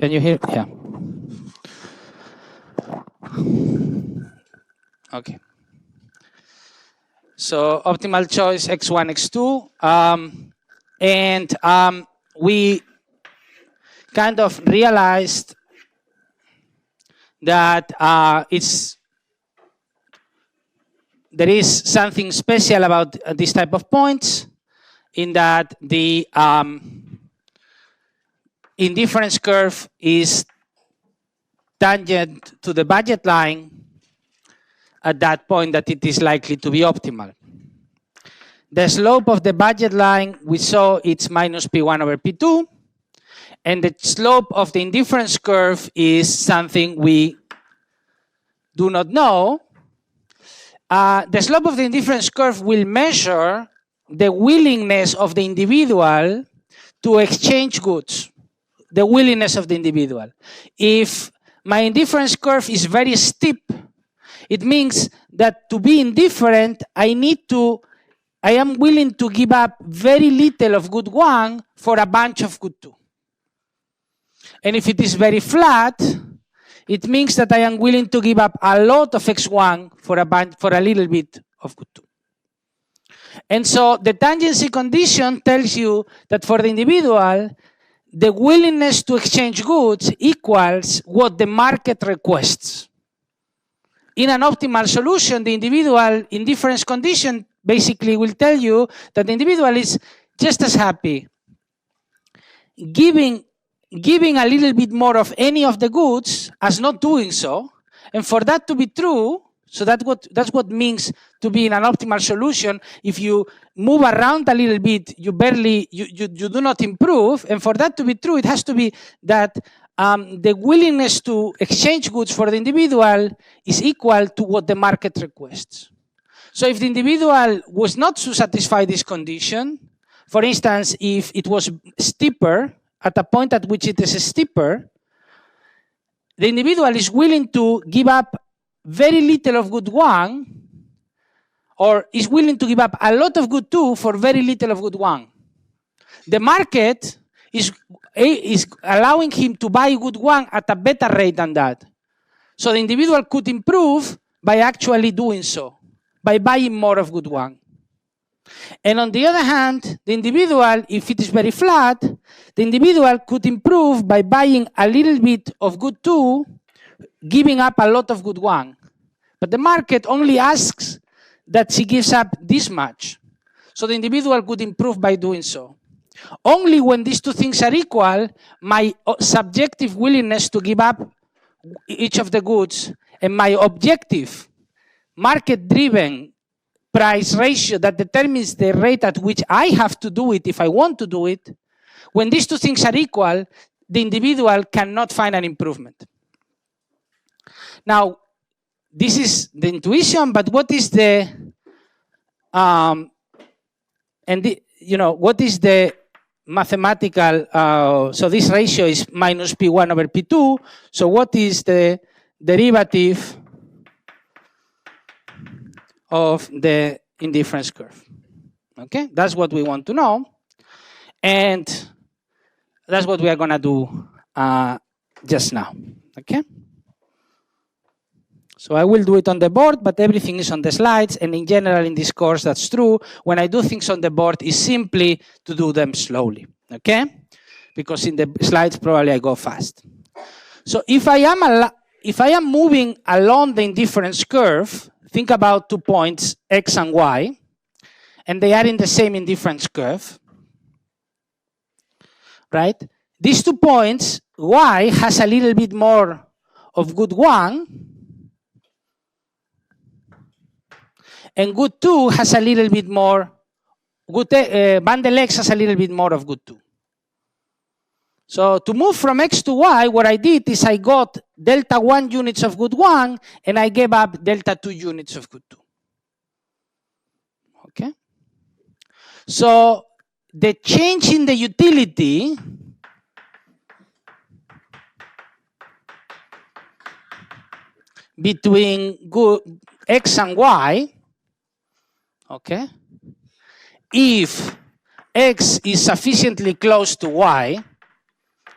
Can you hear? Yeah. Okay. So optimal choice x1, x2. And we kind of realized that there is something special about this type of points, in that the indifference curve is tangent to the budget line at that point that it is likely to be optimal. The slope of the budget line, we saw it's minus P1 over P2. And the slope of the indifference curve is something we do not know. The slope of the indifference curve will measure the willingness of the individual to exchange goods, the willingness of the individual. If my indifference curve is very steep, it means that to be indifferent, I am willing to give up very little of good 1 for a bunch of good 2. And if it is very flat, it means that I am willing to give up a lot of x1 for a little bit of good 2. And so the tangency condition tells you that for the individual, the willingness to exchange goods equals what the market requests. In an optimal solution, the individual indifference condition basically will tell you that the individual is just as happy giving a little bit more of any of the goods as not doing so. And for that to be true, so that's what means to be in an optimal solution. If you move around a little bit, you do not improve. And for that to be true, it has to be that the willingness to exchange goods for the individual is equal to what the market requests. So if the individual was not to satisfy this condition, for instance, if it was steeper, at a point at which it is steeper, the individual is willing to give up very little of good 1, or is willing to give up a lot of good 2 for very little of good 1. The market is allowing him to buy good 1 at a better rate than that. So the individual could improve by actually doing so, by buying more of good 1. And on the other hand, the individual, if it is very flat, the individual could improve by buying a little bit of good 2, giving up a lot of good 1. But the market only asks that she gives up this much. So the individual could improve by doing so. Only when these two things are equal, my subjective willingness to give up each of the goods and my objective market-driven price ratio that determines the rate at which I have to do it if I want to do it, when these two things are equal, the individual cannot find an improvement. Now, this is the intuition, but what is the what is the mathematical? So this ratio is minus P1 over P2. So what is the derivative of the indifference curve? Okay, that's what we want to know, and that's what we are going to do just now. Okay. So I will do it on the board, but everything is on the slides. And in general, in this course, that's true. When I do things on the board, it's simply to do them slowly, okay? Because in the slides, probably I go fast. So if I am moving along the indifference curve, think about 2 points, X and Y, and they are in the same indifference curve, right? These 2 points, Y has a little bit more of good 1, and good 2 has a little bit more, bundle X has a little bit more of good 2. So to move from X to Y, what I did is I got delta 1 units of good 1, and I gave up delta 2 units of good 2. Okay? So the change in the utility between good X and Y, okay, if X is sufficiently close to Y,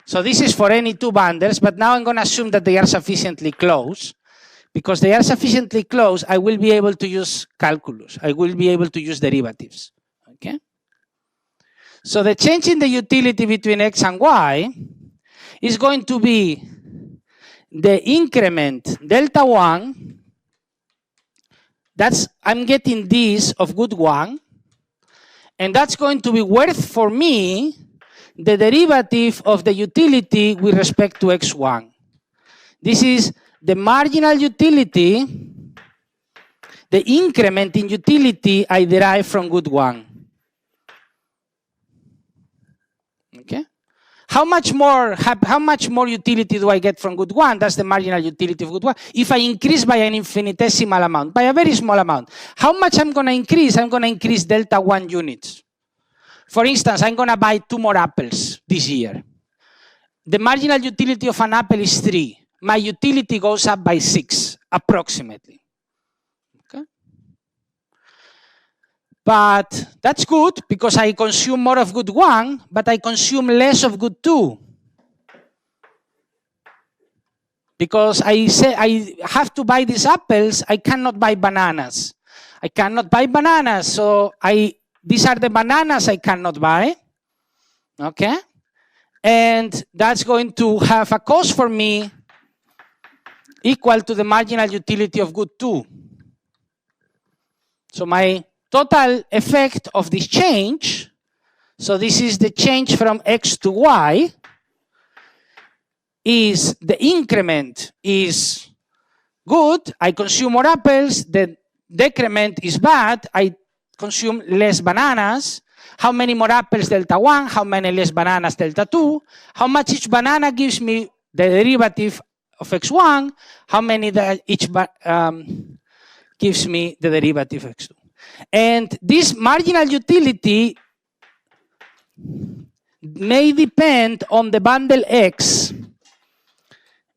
So this is for any two bundles, but now I'm going to assume that they are sufficiently close. Because they are sufficiently close, I will be able to use calculus. I will be able to use derivatives. Okay? So the change in the utility between x and y is going to be the increment delta 1. I'm getting this of good 1. And that's going to be worth for me the derivative of the utility with respect to x1. This is the marginal utility, the increment in utility I derive from good 1. Okay? How much more utility do I get from good 1? That's the marginal utility of good 1. If I increase by an infinitesimal amount, by a very small amount, how much I'm going to increase? I'm going to increase delta 1 units. For instance, I'm going to buy 2 more apples this year. The marginal utility of an apple is 3. My utility goes up by 6, approximately. Okay? But that's good because I consume more of good 1, but I consume less of good 2. Because I say I have to buy these apples, I cannot buy bananas. I cannot buy bananas, so these are the bananas I cannot buy. Okay? And that's going to have a cost for me equal to the marginal utility of good 2. So my total effect of this change, so this is the change from x to y, is the increment is good, I consume more apples, the decrement is bad, I consume less bananas. How many more apples, delta 1, how many less bananas, delta 2, how much each banana gives me the derivative of x1, how many each gives me the derivative of x2. And this marginal utility may depend on the bundle x.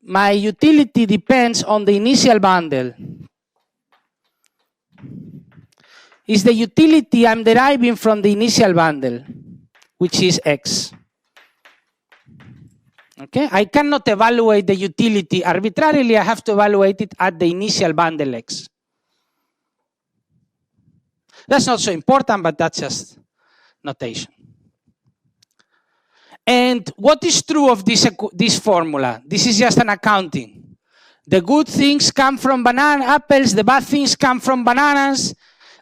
My utility depends on the initial bundle. Is the utility I'm deriving from the initial bundle, which is x. Okay, I cannot evaluate the utility arbitrarily. I have to evaluate it at the initial bundle x. That's not so important, but that's just notation. And what is true of this formula? This is just an accounting. The good things come from apples, the bad things come from bananas.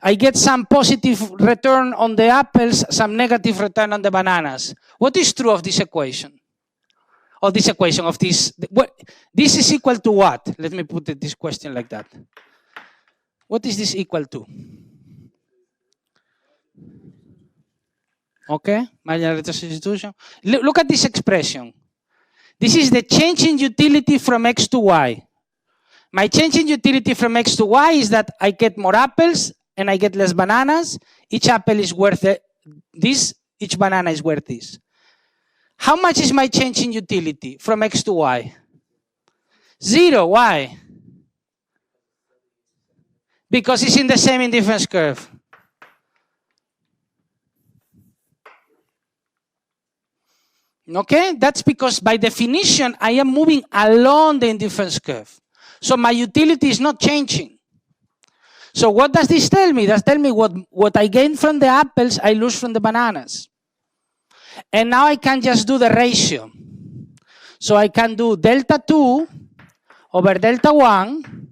I get some positive return on the apples, some negative return on the bananas. What is true of this equation? Of this equation, of this, this is equal to what? Let me put this question like that. What is this equal to? Okay, marginal rate of substitution. Look at this expression. This is the change in utility from x to y. My change in utility from x to y is that I get more apples and I get less bananas. Each apple is worth this, each banana is worth this. How much is my change in utility from x to y? 0. Why? Because it's in the same indifference curve. Okay, that's because by definition, I am moving along the indifference curve. So my utility is not changing. So what does this tell me? That tells me what I gain from the apples, I lose from the bananas. And now I can just do the ratio. So I can do delta 2 over delta 1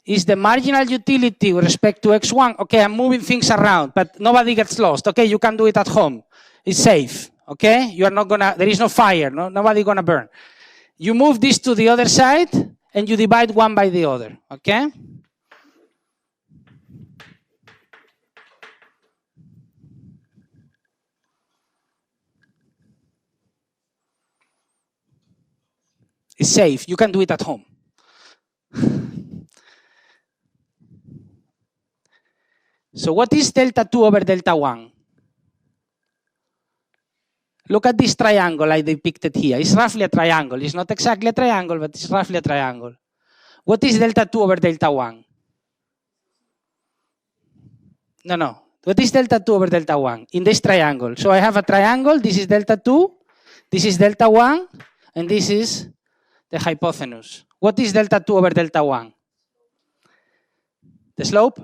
is the marginal utility with respect to x1. Okay, I'm moving things around, but nobody gets lost. Okay, you can do it at home. It's safe. Okay, you are not gonna, there is no fire, nobody gonna burn. You move this to the other side and you divide one by the other. Okay? It's safe. You can do it at home. So what is delta 2 over delta 1? Look at this triangle I depicted here. It's roughly a triangle. It's not exactly a triangle, but it's roughly a triangle. What is delta 2 over delta 1? No. What is delta 2 over delta 1 in this triangle? So I have a triangle. This is delta 2. This is delta 1. and this is the hypotenuse. What is delta 2 over delta 1? The slope?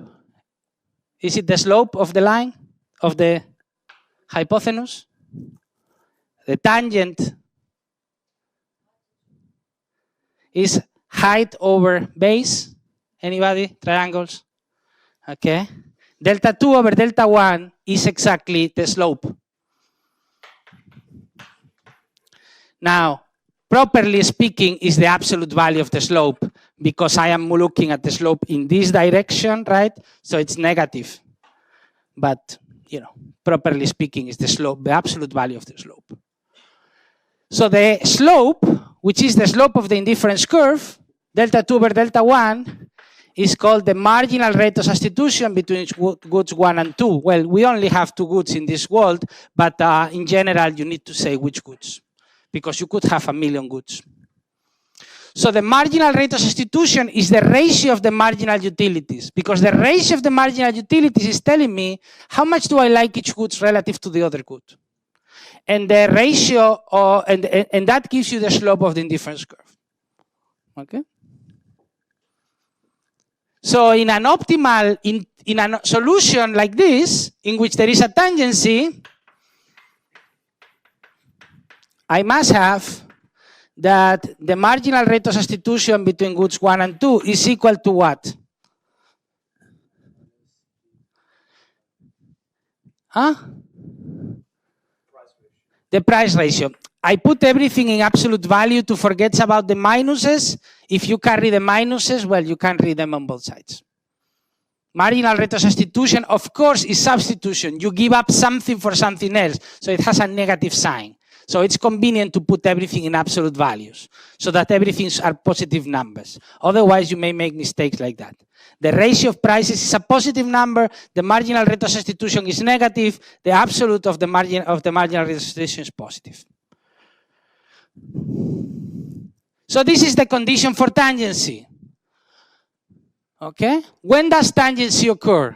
Is it the slope of the line of the hypotenuse? The tangent is height over base. Anybody? Triangles? Okay. Delta 2 over delta 1 is exactly the slope. Now, properly speaking, is the absolute value of the slope because I am looking at the slope in this direction, right? So it's negative. But, properly speaking, is the slope, the absolute value of the slope. So the slope, which is the slope of the indifference curve, delta 2 over delta 1, is called the marginal rate of substitution between goods 1 and 2. Well, we only have 2 goods in this world, but in general, you need to say which goods, because you could have 1,000,000 goods. So the marginal rate of substitution is the ratio of the marginal utilities, because the ratio of the marginal utilities is telling me how much do I like each good relative to the other good. And the ratio, and that gives you the slope of the indifference curve. Okay? So in an optimal, in a solution like this, in which there is a tangency, I must have that the marginal rate of substitution between goods 1 and 2 is equal to what? Huh? The price ratio. I put everything in absolute value to forget about the minuses. If you carry the minuses, well, you can read them on both sides. Marginal rate of substitution, of course, is substitution. You give up something for something else, so it has a negative sign. So it's convenient to put everything in absolute values so that everything are positive numbers. Otherwise, you may make mistakes like that. The ratio of prices is a positive number. The marginal rate of substitution is negative. The absolute of the marginal rate of substitution is positive. So this is the condition for tangency. Okay? When does tangency occur?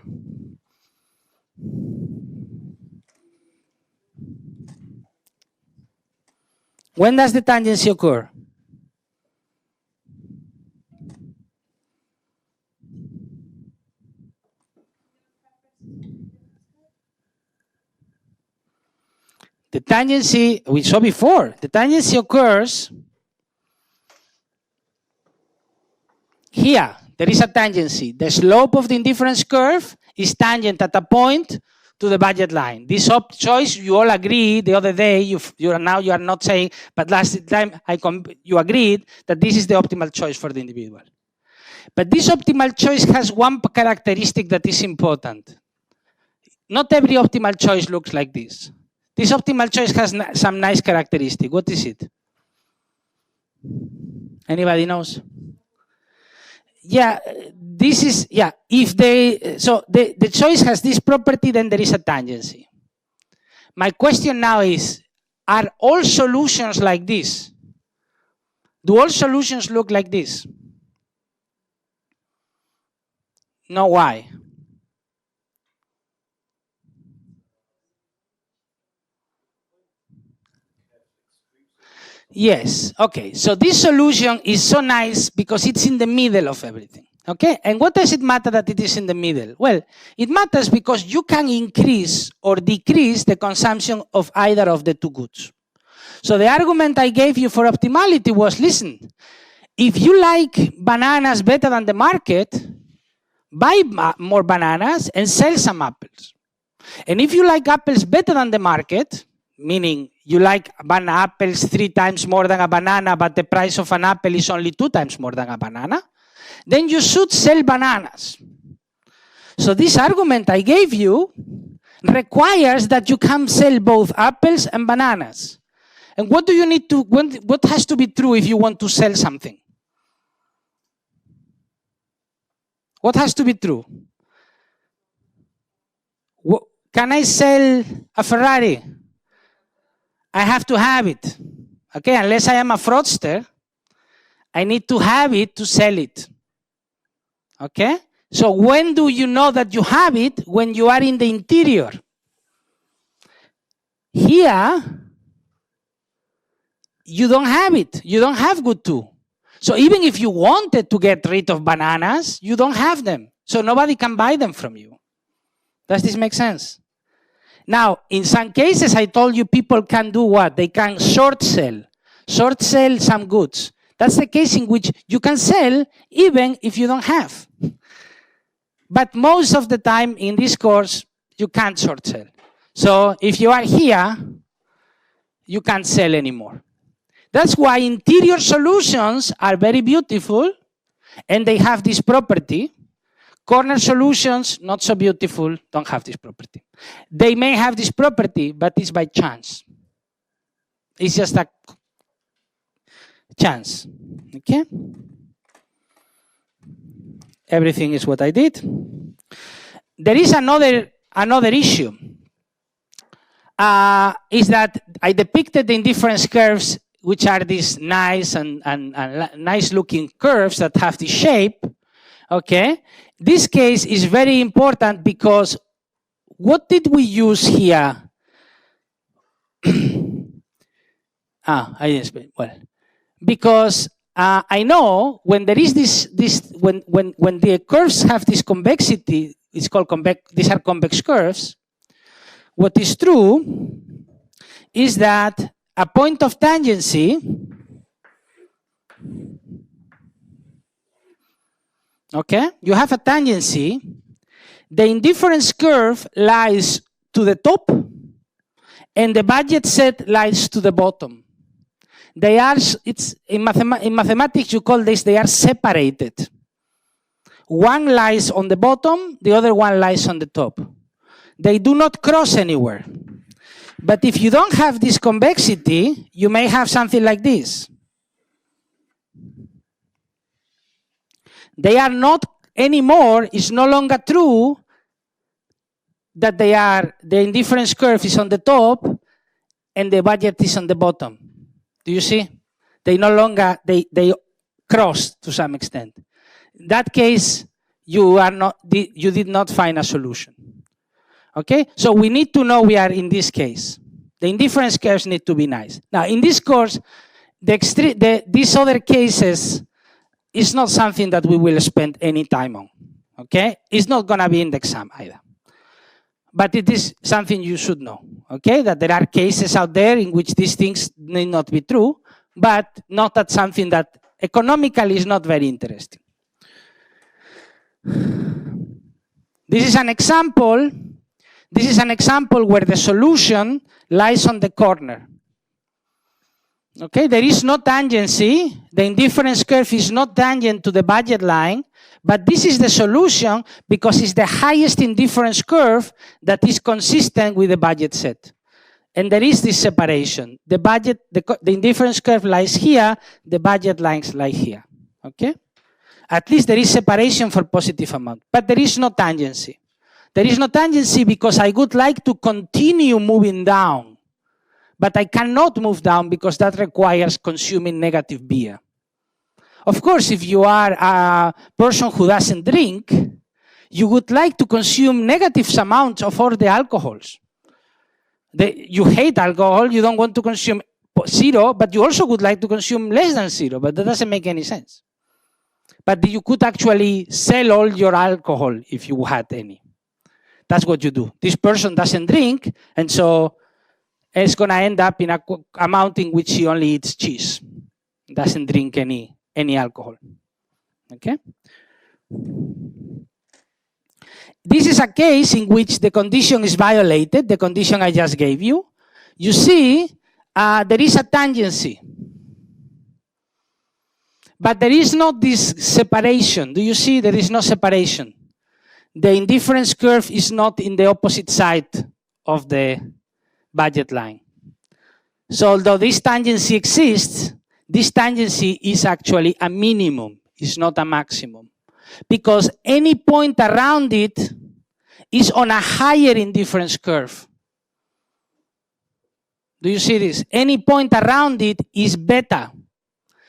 When does the tangency occur? The tangency, we saw before, the tangency occurs here. There is a tangency. The slope of the indifference curve is tangent at a point to the budget line. This choice, you all agree the other day, now you are not saying, but last time you agreed that this is the optimal choice for the individual. But this optimal choice has one characteristic that is important. Not every optimal choice looks like this. This optimal choice has some nice characteristic. What is it? Anybody knows? Yeah, this is, yeah, if so the choice has this property, then there is a tangency. My question now is, are all solutions like this? Do all solutions look like this? No, why? Yes, okay, so this solution is so nice because it's in the middle of everything, okay? And what does it matter that it is in the middle? Well, it matters because you can increase or decrease the consumption of either of the two goods. So the argument I gave you for optimality was, listen, if you like bananas better than the market, buy more bananas and sell some apples. And if you like apples better than the market, meaning you like apples 3 times more than a banana, but the price of an apple is only 2 times more than a banana, then you should sell bananas. So this argument I gave you requires that you can sell both apples and bananas. And what do you need to, what has to be true if you want to sell something? What has to be true? Can I sell a Ferrari? I have to have it. Okay, unless I am a fraudster, I need to have it to sell it. Okay? So when do you know that you have it? When you are in the interior. Here, you don't have it. You don't have good 2. So even if you wanted to get rid of bananas, you don't have them. So nobody can buy them from you. Does this make sense? Now, in some cases, I told you people can do what? They can short sell some goods. That's the case in which you can sell even if you don't have. But most of the time in this course, you can't short sell. So if you are here, you can't sell anymore. That's why interior solutions are very beautiful and they have this property. Corner solutions, not so beautiful, don't have this property. They may have this property, but it's by chance. It's just a chance, okay? Everything is what I did. There is another issue. Is that I depicted the indifference curves, which are these nice and nice looking curves that have this shape, okay? This case is very important because what did we use here? I didn't explain. Well, because I know when there is when the curves have this convexity, it's called these are convex curves. What is true is that a point of tangency, okay, you have a tangency, the indifference curve lies to the top and the budget set lies to the bottom. They are, in mathematics you call this, they are separated. One lies on the bottom, the other one lies on the top. They do not cross anywhere. But if you don't have this convexity, you may have something like this. They are not anymore, it's no longer true that the indifference curve is on the top and the budget is on the bottom. Do you see? They no longer, they cross to some extent. In that case, you did not find a solution. Okay, so we need to know we are in this case. The indifference curves need to be nice. Now, in this course, these other cases is not something that we will spend any time on. Okay, it's not going to be in the exam either. But it is something you should know. Okay, that there are cases out there in which these things need not be true, but not that something that economically is not very interesting. This is an example. This is an example where the solution lies on the corner. Okay, there is no tangency. The indifference curve is not tangent to the budget line, but this is the solution because it's the highest indifference curve that is consistent with the budget set. And there is this separation. The indifference curve lies here, the budget lines lie here. Okay? At least there is separation for positive amount, but there is no tangency. There is no tangency because I would like to continue moving down, but I cannot move down because that requires consuming negative beer. Of course, if you are a person who doesn't drink, you would like to consume negative amounts of all the alcohols. You hate alcohol, you don't want to consume 0, but you also would like to consume less than 0, but that doesn't make any sense. But you could actually sell all your alcohol if you had any. That's what you do. This person doesn't drink, and so it's going to end up in an amount in which he only eats cheese. Doesn't drink any alcohol. Okay? This is a case in which the condition is violated, the condition I just gave you. You see, there is a tangency. But there is not this separation. Do you see? There is no separation. The indifference curve is not in the opposite side of the budget line. So although this tangency exists, this tangency is actually a minimum. It's not a maximum. Because any point around it is on a higher indifference curve. Do you see this? Any point around it is beta.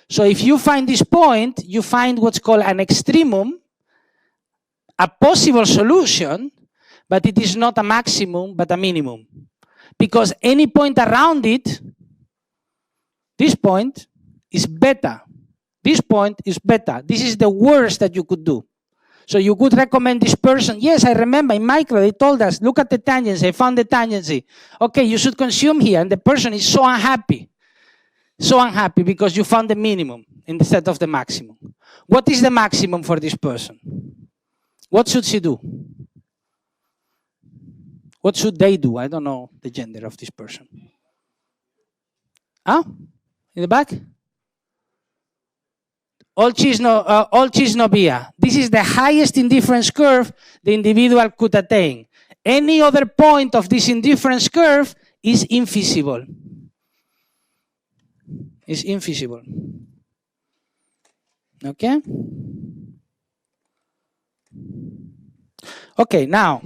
So if you find this point, you find what's called an extremum, a possible solution, but it is not a maximum, but a minimum. Because any point around it This point is beta. This point is beta. This is the worst that you could do. So you could recommend this person. Yes, I remember in micro, they told us, look at the tangency. I found the tangency. Okay, you should consume here. And the person is so unhappy. So unhappy because you found the minimum instead of the maximum. What is the maximum for this person? What should she do? What should they do? I don't know the gender of this person. Huh? In the back? All cheese, no beer. This is the highest indifference curve the individual could attain. Any other point of this indifference curve is infeasible. Is infeasible. Okay? Okay, now,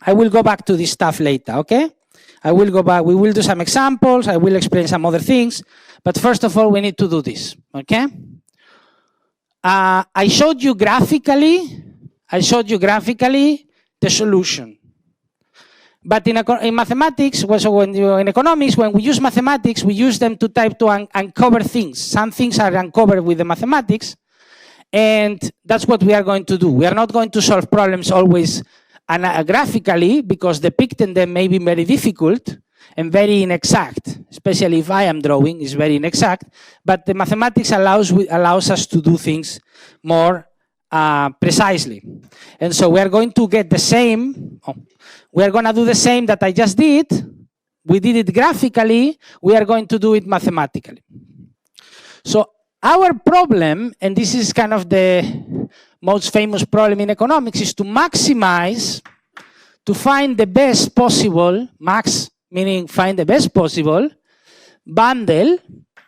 I will go back to this stuff later, okay? I will go back, we will do some examples, I will explain some other things, but first of all, we need to do this, okay? I showed you graphically the solution. But in mathematics, in economics, when we use mathematics, we use them to uncover things. Some things are uncovered with the mathematics, and that's what we are going to do. We are not going to solve problems always graphically, because depicting them may be very difficult and very inexact, especially if I am drawing, is very inexact. But the mathematics allows us to do things more precisely. And so we are going to get the same, we are going to do the same that I just did. We did it graphically, we are going to do it mathematically. So our problem, and this is kind of the most famous problem in economics, is to maximize, to find the best possible, max meaning find the best possible, bundle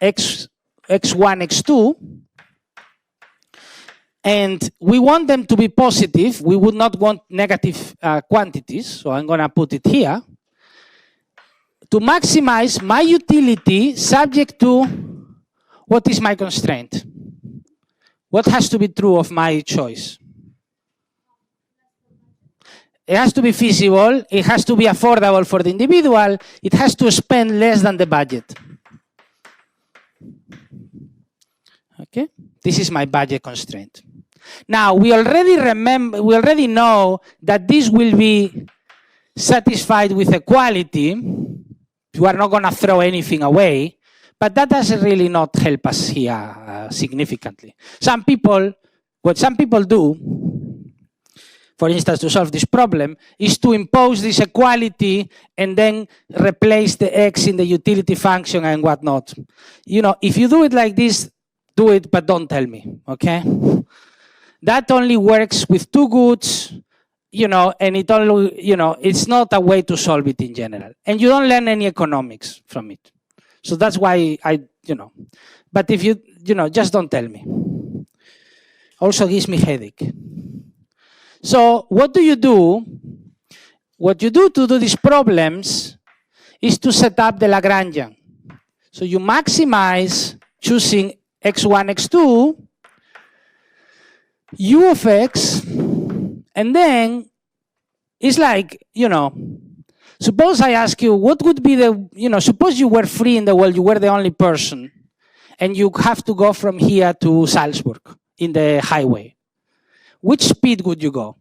x1, x2, and we want them to be positive. We would not want negative quantities, so I'm going to put it here, to maximize my utility subject to what is my constraint. What has to be true of my choice? It has to be feasible, it has to be affordable for the individual, it has to spend less than the budget. Okay, this is my budget constraint. Now, we already know that this will be satisfied with equality. You are not going to throw anything away, but that doesn't really not help us here significantly. What some people do, for instance, to solve this problem, is to impose this equality and then replace the x in the utility function and whatnot. You know, if you do it like this, do it, but don't tell me, okay? That only works with two goods, you know, and it only, you know, it's not a way to solve it in general. And you don't learn any economics from it. So that's why you know, but if you know, just don't tell me. Also gives me headache. So what do you do? What you do to do these problems is to set up the Lagrangian. So you maximize choosing x1, x2, u of x, and then it's like, you know, suppose I ask you, what would be the, you know, suppose you were free in the world, you were the only person, and you have to go from here to Salzburg in the highway. Which speed would you go?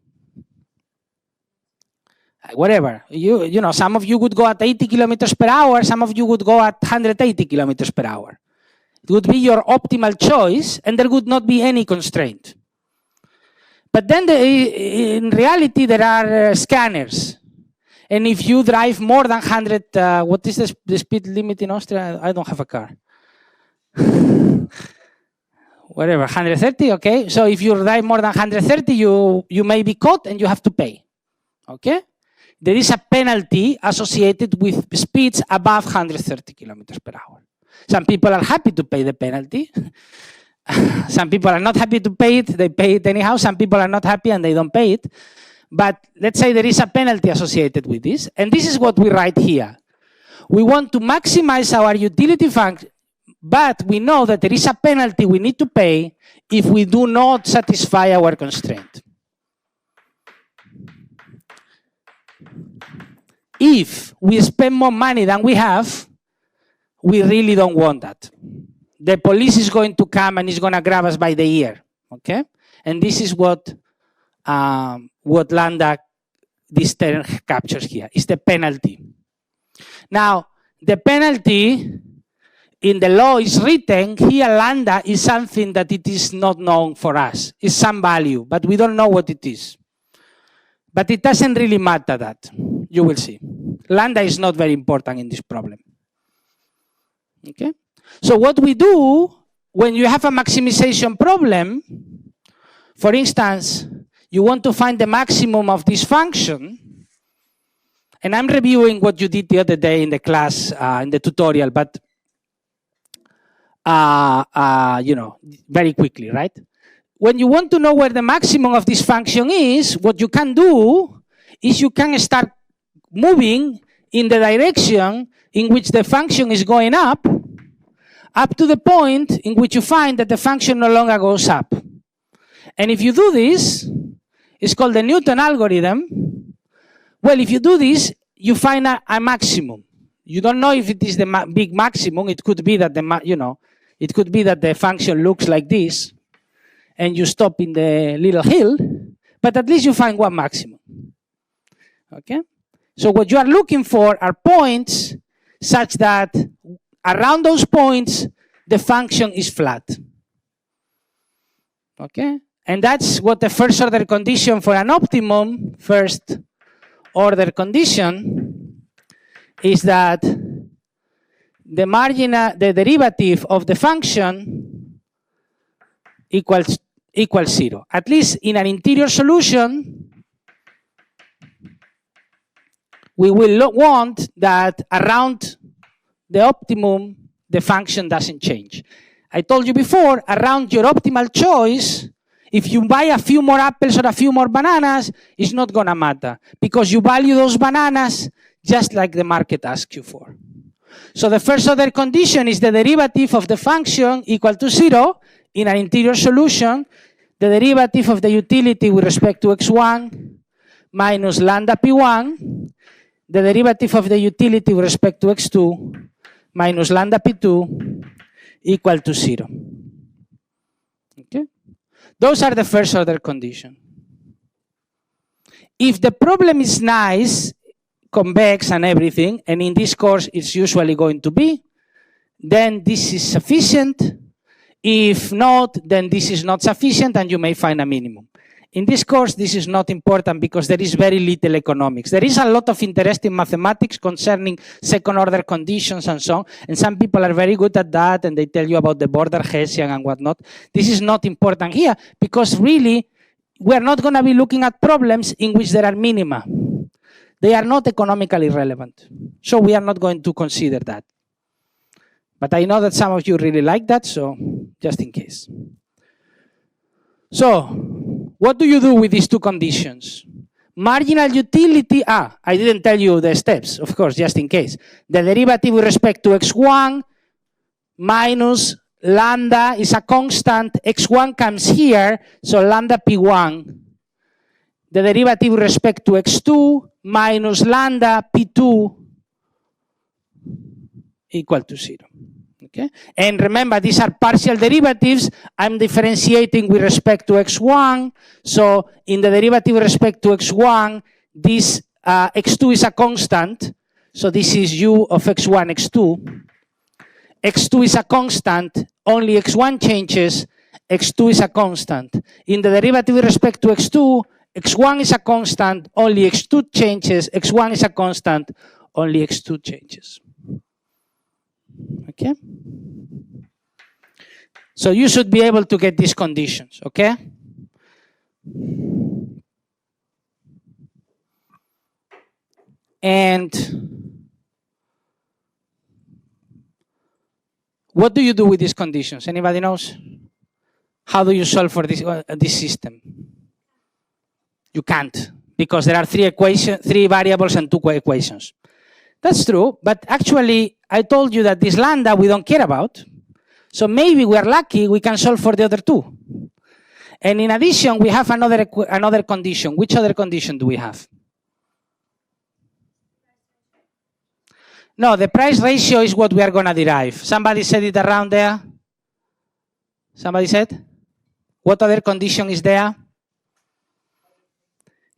Whatever. You know, some of you would go at 80 kilometers per hour, some of you would go at 180 kilometers per hour. It would be your optimal choice, and there would not be any constraint. But then in reality, there are scanners. And if you drive more than 100, what is the speed limit in Austria? I don't have a car. Whatever, 130, okay? So if you drive more than 130, you may be caught and you have to pay, okay? There is a penalty associated with speeds above 130 kilometers per hour. Some people are happy to pay the penalty. Some people are not happy to pay it, they pay it anyhow. Some people are not happy and they don't pay it. But let's say there is a penalty associated with this, and this is what we write here. We want to maximize our utility function, but we know that there is a penalty we need to pay if we do not satisfy our constraint. If we spend more money than we have, we really don't want that. The police is going to come and is going to grab us by the ear, okay? And this is what Lambda, this term captures here, is the penalty. Now, the penalty in the law is written, here lambda is something that it is not known for us. It's some value, but we don't know what it is. But it doesn't really matter that, you will see. Lambda is not very important in this problem. Okay? So what we do when you have a maximization problem, for instance, you want to find the maximum of this function, and I'm reviewing what you did the other day in the class, in the tutorial, but you know, very quickly, right? When you want to know where the maximum of this function is, what you can do is you can start moving in the direction in which the function is going up to the point in which you find that the function no longer goes up. And if you do this, it's called the Newton algorithm. Well, if you do this, you find a maximum. You don't know if it is the big maximum. It could be that it could be that the function looks like this, and you stop in the little hill, but at least you find one maximum. Okay? So what you are looking for are points such that around those points, the function is flat. Okay? And that's what the first order condition for an optimum, first order condition, is that the derivative of the function equals 0. At least in an interior solution, we will want that around the optimum, the function doesn't change. I told you before, around your optimal choice, if you buy a few more apples or a few more bananas, it's not going to matter because you value those bananas just like the market asks you for. So the first order condition is the derivative of the function equal to 0 in an interior solution, the derivative of the utility with respect to x1 minus lambda p1, the derivative of the utility with respect to x2 minus lambda p2 equal to 0. Okay? Those are the first order conditions. If the problem is nice, convex and everything, and in this course it's usually going to be, then this is sufficient. If not, then this is not sufficient and you may find a minimum. In this course, this is not important because there is very little economics. There is a lot of interesting mathematics concerning second order conditions and so on, and some people are very good at that and they tell you about the border Hessian and whatnot. This is not important here because really we're not going to be looking at problems in which there are minima. They are not economically relevant. So we are not going to consider that. But I know that some of you really like that, so just in case. So, what do you do with these two conditions? Marginal utility, I didn't tell you the steps, of course, just in case. The derivative with respect to x1 minus lambda is a constant. x1 comes here, so lambda p1. The derivative with respect to x2 minus lambda p2 equal to 0. Okay? And remember, these are partial derivatives. I'm differentiating with respect to x1. So in the derivative with respect to x1, this x2 is a constant. So this is u of x1, x2. x2 is a constant. Only x1 changes. x2 is a constant. In the derivative with respect to x2, x1 is a constant. Only x2 changes. x1 is a constant. Only x2 changes. Okay? So you should be able to get these conditions, okay? And what do you do with these conditions? Anybody knows? How do you solve for this system? You can't, because there are three variables and two equations. That's true, but actually, I told you that this lambda we don't care about. So maybe we're lucky we can solve for the other two. And in addition, we have another condition. Which other condition do we have? No, the price ratio is what we are going to derive. Somebody said it around there? Somebody said? What other condition is there?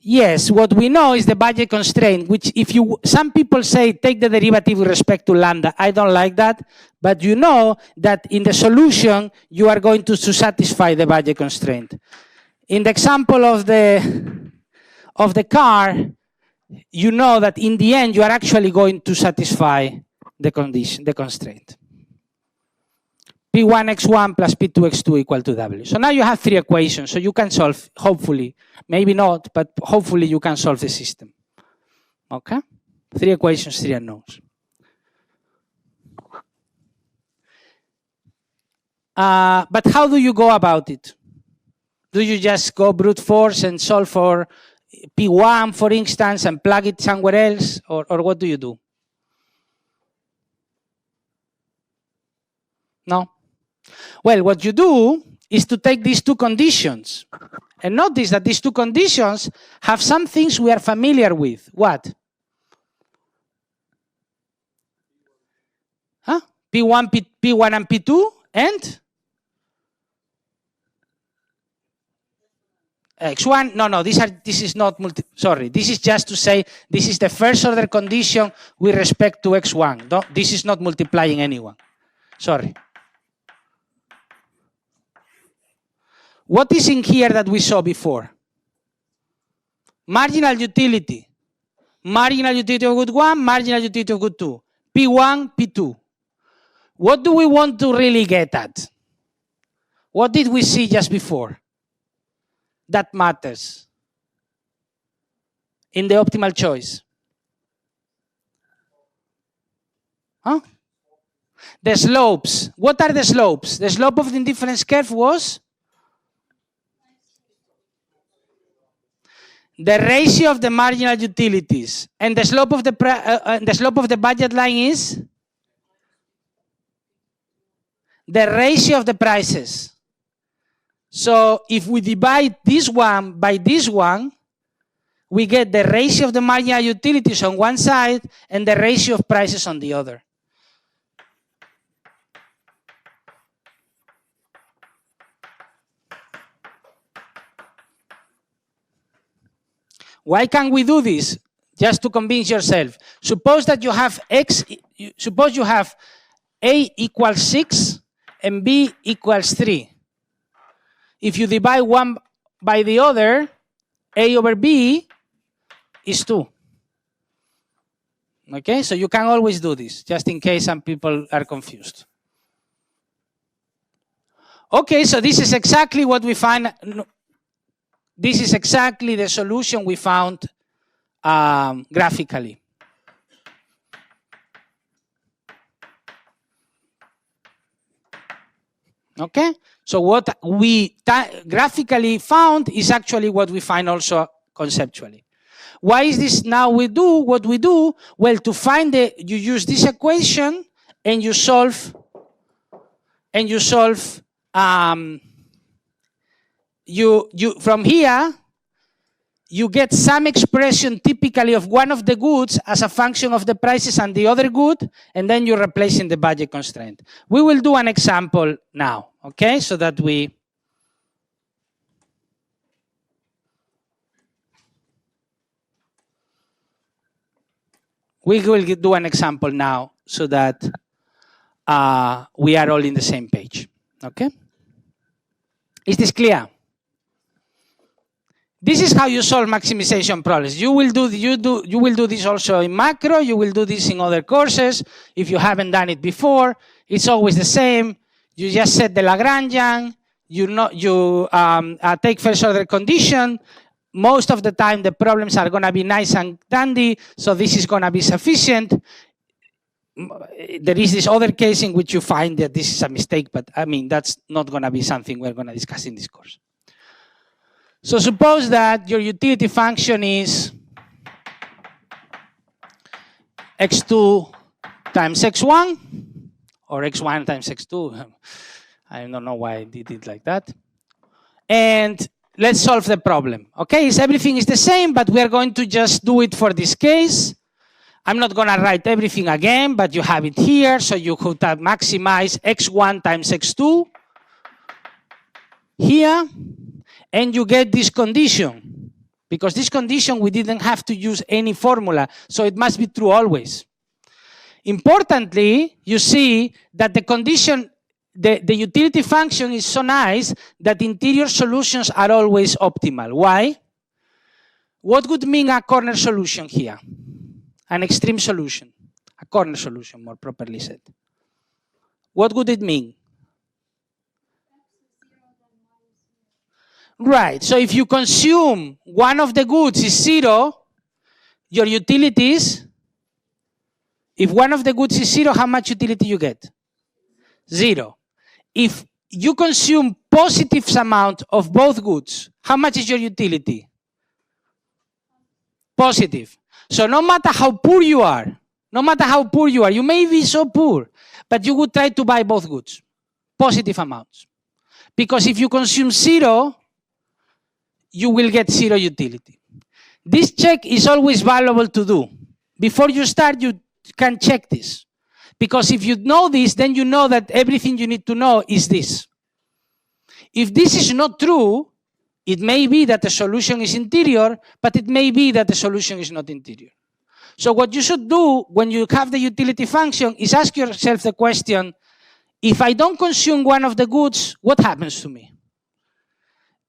Yes, what we know is the budget constraint, which some people say take the derivative with respect to lambda. I don't like that, but you know that in the solution, you are going to satisfy the budget constraint. In the example of the car, you know that in the end, you are actually going to satisfy the constraint. P1x1 plus P2x2 equal to W. So now you have 3 equations, so you can solve, hopefully, maybe not, but hopefully you can solve the system. Okay? 3 equations, 3 unknowns. But how do you go about it? Do you just go brute force and solve for P1, for instance, and plug it somewhere else? Or what do you do? No? Well, what you do is to take these 2 conditions. And notice that these 2 conditions have some things we are familiar with. What? Huh? P1 and P2 and? X1, no, this is not sorry, this is just to say this is the first order condition with respect to X1. This is not multiplying anyone. Sorry. What is in here that we saw before? Marginal utility. Marginal utility of good 1, marginal utility of good 2. P1, P2. What do we want to really get at? What did we see just before? That matters in the optimal choice. Huh? The slopes. What are the slopes? The slope of the indifference curve was the ratio of the marginal utilities, and the slope of the budget line is the ratio of the prices. So if we divide this one by this one, we get the ratio of the marginal utilities on one side and the ratio of prices on the other. Why can't we do this? Just to convince yourself. Suppose that you have suppose you have A equals 6 and B equals 3. If you divide one by the other, A over B is 2. Okay, so you can always do this, just in case some people are confused. Okay, so this is exactly what we find. This is exactly the solution we found graphically. Okay, so what we graphically found is actually what we find also conceptually. Why is this now we do what we do? Well, to find you use this equation and you solve from here, you get some expression typically of one of the goods as a function of the prices and the other good, and then you're replacing the budget constraint. We will do an example now, okay? So that we will do an example now so that we are all in the same page, okay? Is this clear? This is how you solve maximization problems. You will do this also in macro. You will do this in other courses. If you haven't done it before, it's always the same. You just set the Lagrangian. You take first order condition. Most of the time, the problems are going to be nice and dandy, so this is going to be sufficient. There is this other case in which you find that this is a mistake, but I mean, that's not going to be something we're going to discuss in this course. So suppose that your utility function is x2 times x1, or x1 times x2. I don't know why I did it like that. And let's solve the problem. Okay, everything is the same, but we are going to just do it for this case. I'm not going to write everything again, but you have it here. So you could maximize x1 times x2 here, and you get this condition. Because this condition, we didn't have to use any formula, so it must be true always. Importantly, you see that the condition, the utility function is so nice that interior solutions are always optimal. Why? What would mean a corner solution here? An extreme solution, a corner solution, more properly said. What would it mean? Right, so if you consume one of the goods is 0, your utilities, if one of the goods is 0, how much utility you get? 0. If you consume positive amount of both goods, how much is your utility? Positive. So no matter how poor you are, you may be so poor, but you would try to buy both goods, positive amounts. Because if you consume 0, you will get 0 utility. This check is always valuable to do. Before you start, you can check this. Because if you know this, then you know that everything you need to know is this. If this is not true, it may be that the solution is interior, but it may be that the solution is not interior. So what you should do when you have the utility function is ask yourself the question, if I don't consume one of the goods, what happens to me?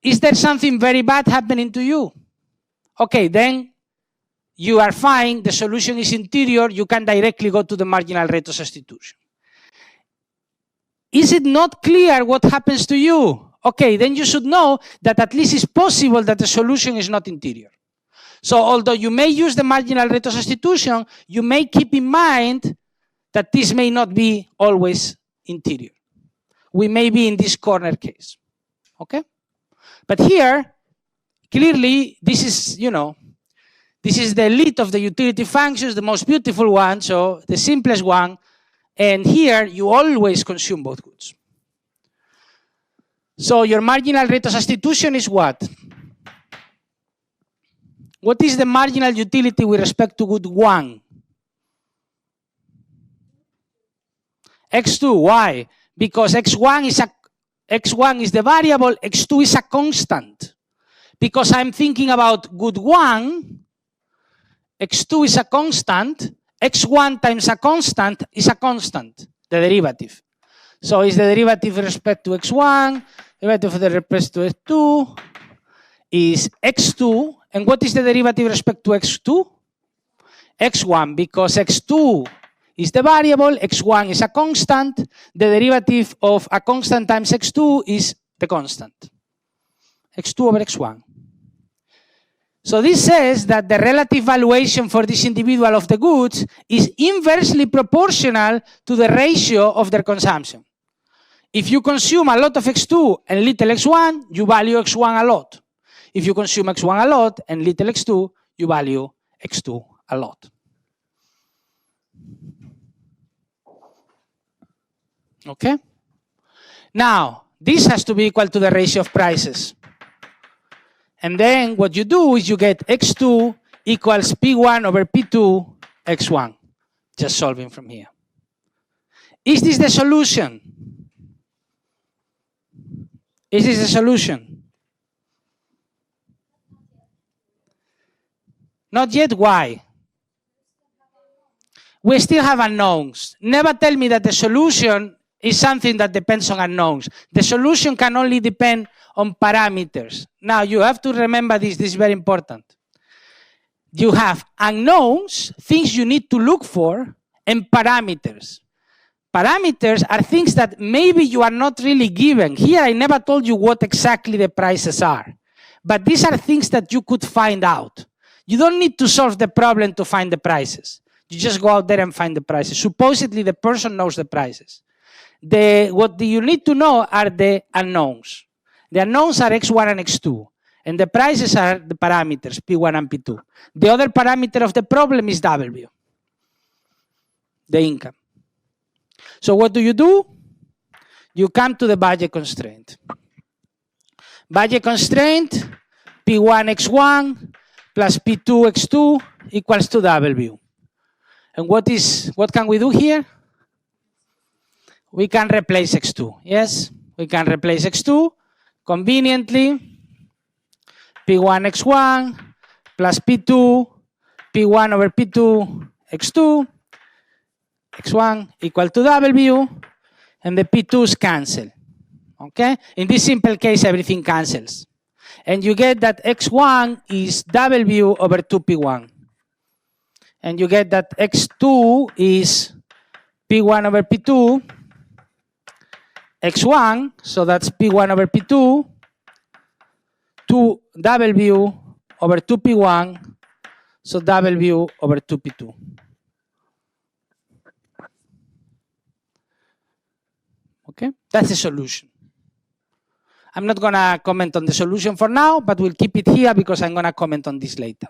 Is there something very bad happening to you? Okay, then you are fine, the solution is interior, you can directly go to the marginal rate of substitution. Is it not clear what happens to you? Okay, then you should know that at least it's possible that the solution is not interior. So although you may use the marginal rate of substitution, you may keep in mind that this may not be always interior. We may be in this corner case, okay? But here, clearly, this is, this is the elite of the utility functions, the most beautiful one, so the simplest one. And here, you always consume both goods. So your marginal rate of substitution is what? What is the marginal utility with respect to good 1? x2, why? Because x1 is the variable, x2 is a constant. Because I'm thinking about good 1, x2 is a constant, x1 times a constant is a constant, the derivative. So is the derivative with respect to x1, derivative with respect to x2 is x2, and what is the derivative with respect to x2? x1, because x2 is the variable, x1 is a constant, the derivative of a constant times x2 is the constant, x2 over x1. So this says that the relative valuation for this individual of the goods is inversely proportional to the ratio of their consumption. If you consume a lot of x2 and little x1, you value x1 a lot. If you consume x1 a lot and little x2, you value x2 a lot. Okay? Now, this has to be equal to the ratio of prices. And then what you do is you get x2 equals p1 over p2 x1. Just solving from here. Is this the solution? Is this the solution? Not yet. Why? We still have unknowns. Never tell me that the solution is something that depends on unknowns. The solution can only depend on parameters. Now, you have to remember this. This is very important. You have unknowns, things you need to look for, and parameters. Parameters are things that maybe you are not really given. Here, I never told you what exactly the prices are. But these are things that you could find out. You don't need to solve the problem to find the prices. You just go out there and find the prices. Supposedly, the person knows the prices. What you need to know are the unknowns. The unknowns are x1 and x2. And the prices are the parameters, p1 and p2. The other parameter of the problem is w, the income. So what do? You come to the budget constraint. Budget constraint, p1 x1 plus p2 x2 equals to w. And what can we do here? We can replace x2. Yes, we can replace x2 conveniently. P1 x1 plus P2 P1 over P2 x2 x1 equal to W, and the P2s cancel. Okay? In this simple case, everything cancels. And you get that x1 is W over 2P1. And you get that x2 is P1 over P2 x1, so that's P1 over P2, 2W over 2P1, so W over 2P2. Okay, that's the solution. I'm not gonna comment on the solution for now, but we'll keep it here because I'm gonna comment on this later.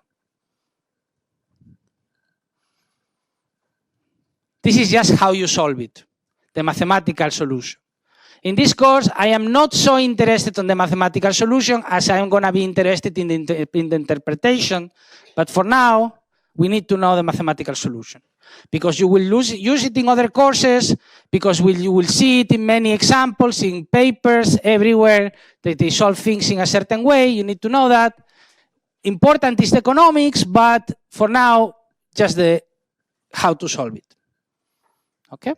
This is just how you solve it, the mathematical solution. In this course, I am not so interested in the mathematical solution as I am gonna be interested in the interpretation, but for now, we need to know the mathematical solution. Because you will use it in other courses, because you will see it in many examples, in papers, everywhere, that they solve things in a certain way. You need to know that. Important is the economics, but for now, just the how to solve it. Okay?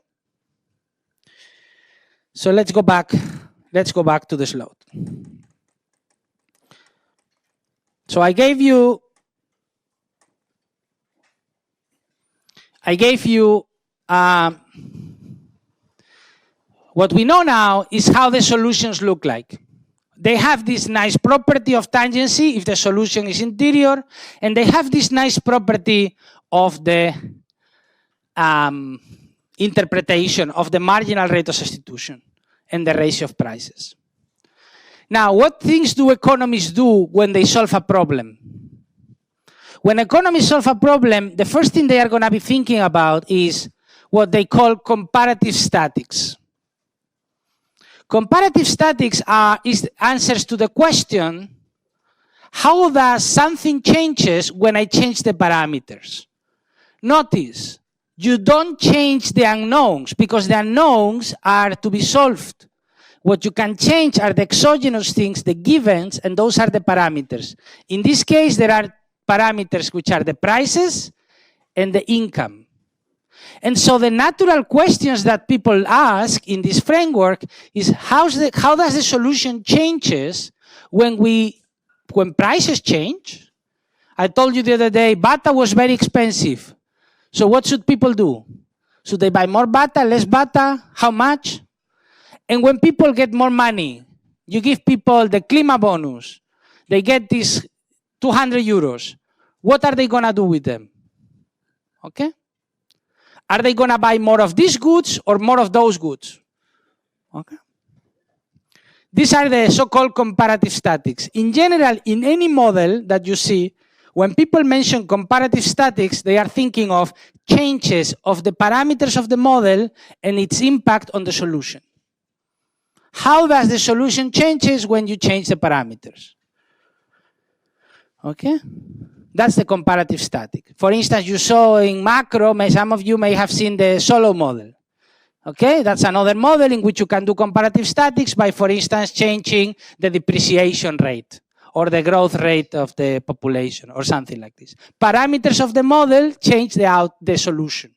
So let's go back to the slide. So I gave you what we know now is how the solutions look like. They have this nice property of tangency if the solution is interior, and they have this nice property of the interpretation of the marginal rate of substitution and the ratio of prices. Now, what things do economists do when they solve a problem? When economists solve a problem, the first thing they are going to be thinking about is what they call comparative statics. Comparative statics is answers to the question, how does something changes when I change the parameters? Notice, you don't change the unknowns because the unknowns are to be solved. What you can change are the exogenous things, the givens, and those are the parameters. In this case, there are parameters which are the prices and the income. And so the natural questions that people ask in this framework is how does the solution changes when prices change? I told you the other day, bata was very expensive. So what should people do? Should they buy more bata, less bata? How much? And when people get more money, you give people the klima bonus. They get this 200 euros. What are they going to do with them? Okay? Are they going to buy more of these goods or more of those goods? Okay. These are the so-called comparative statics. In general, in any model that you see, when people mention comparative statics, they are thinking of changes of the parameters of the model and its impact on the solution. How does the solution changes when you change the parameters? Okay? That's the comparative static. For instance, you saw in macro, some of you may have seen the solo model. Okay, that's another model in which you can do comparative statics by, for instance, changing the depreciation rate or the growth rate of the population or something like this. Parameters of the model change the solution.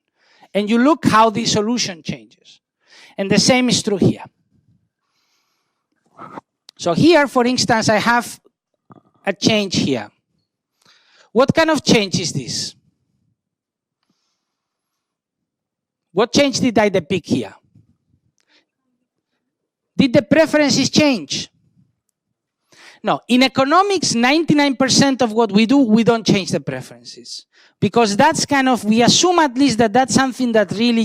And you look how the solution changes. And the same is true here. So here, for instance, I have a change here. What kind of change is this? What change did I depict here? Did the preferences change? No, in economics, 99% of what we do, we don't change the preferences. Because that's kind of, we assume at least that that's something that really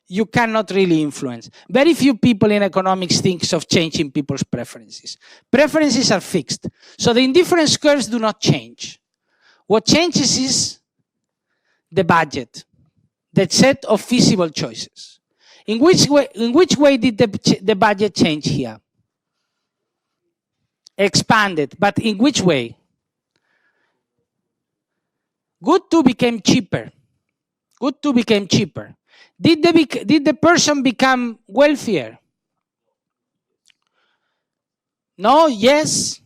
you cannot really influence. Very few people in economics think of changing people's preferences. Preferences are fixed. So the indifference curves do not change. What changes is the budget, the set of feasible choices. In which way did the budget change here? Expanded, but in which way? Good 2 became cheaper. Good 2 became cheaper. Did the person become wealthier? No, yes.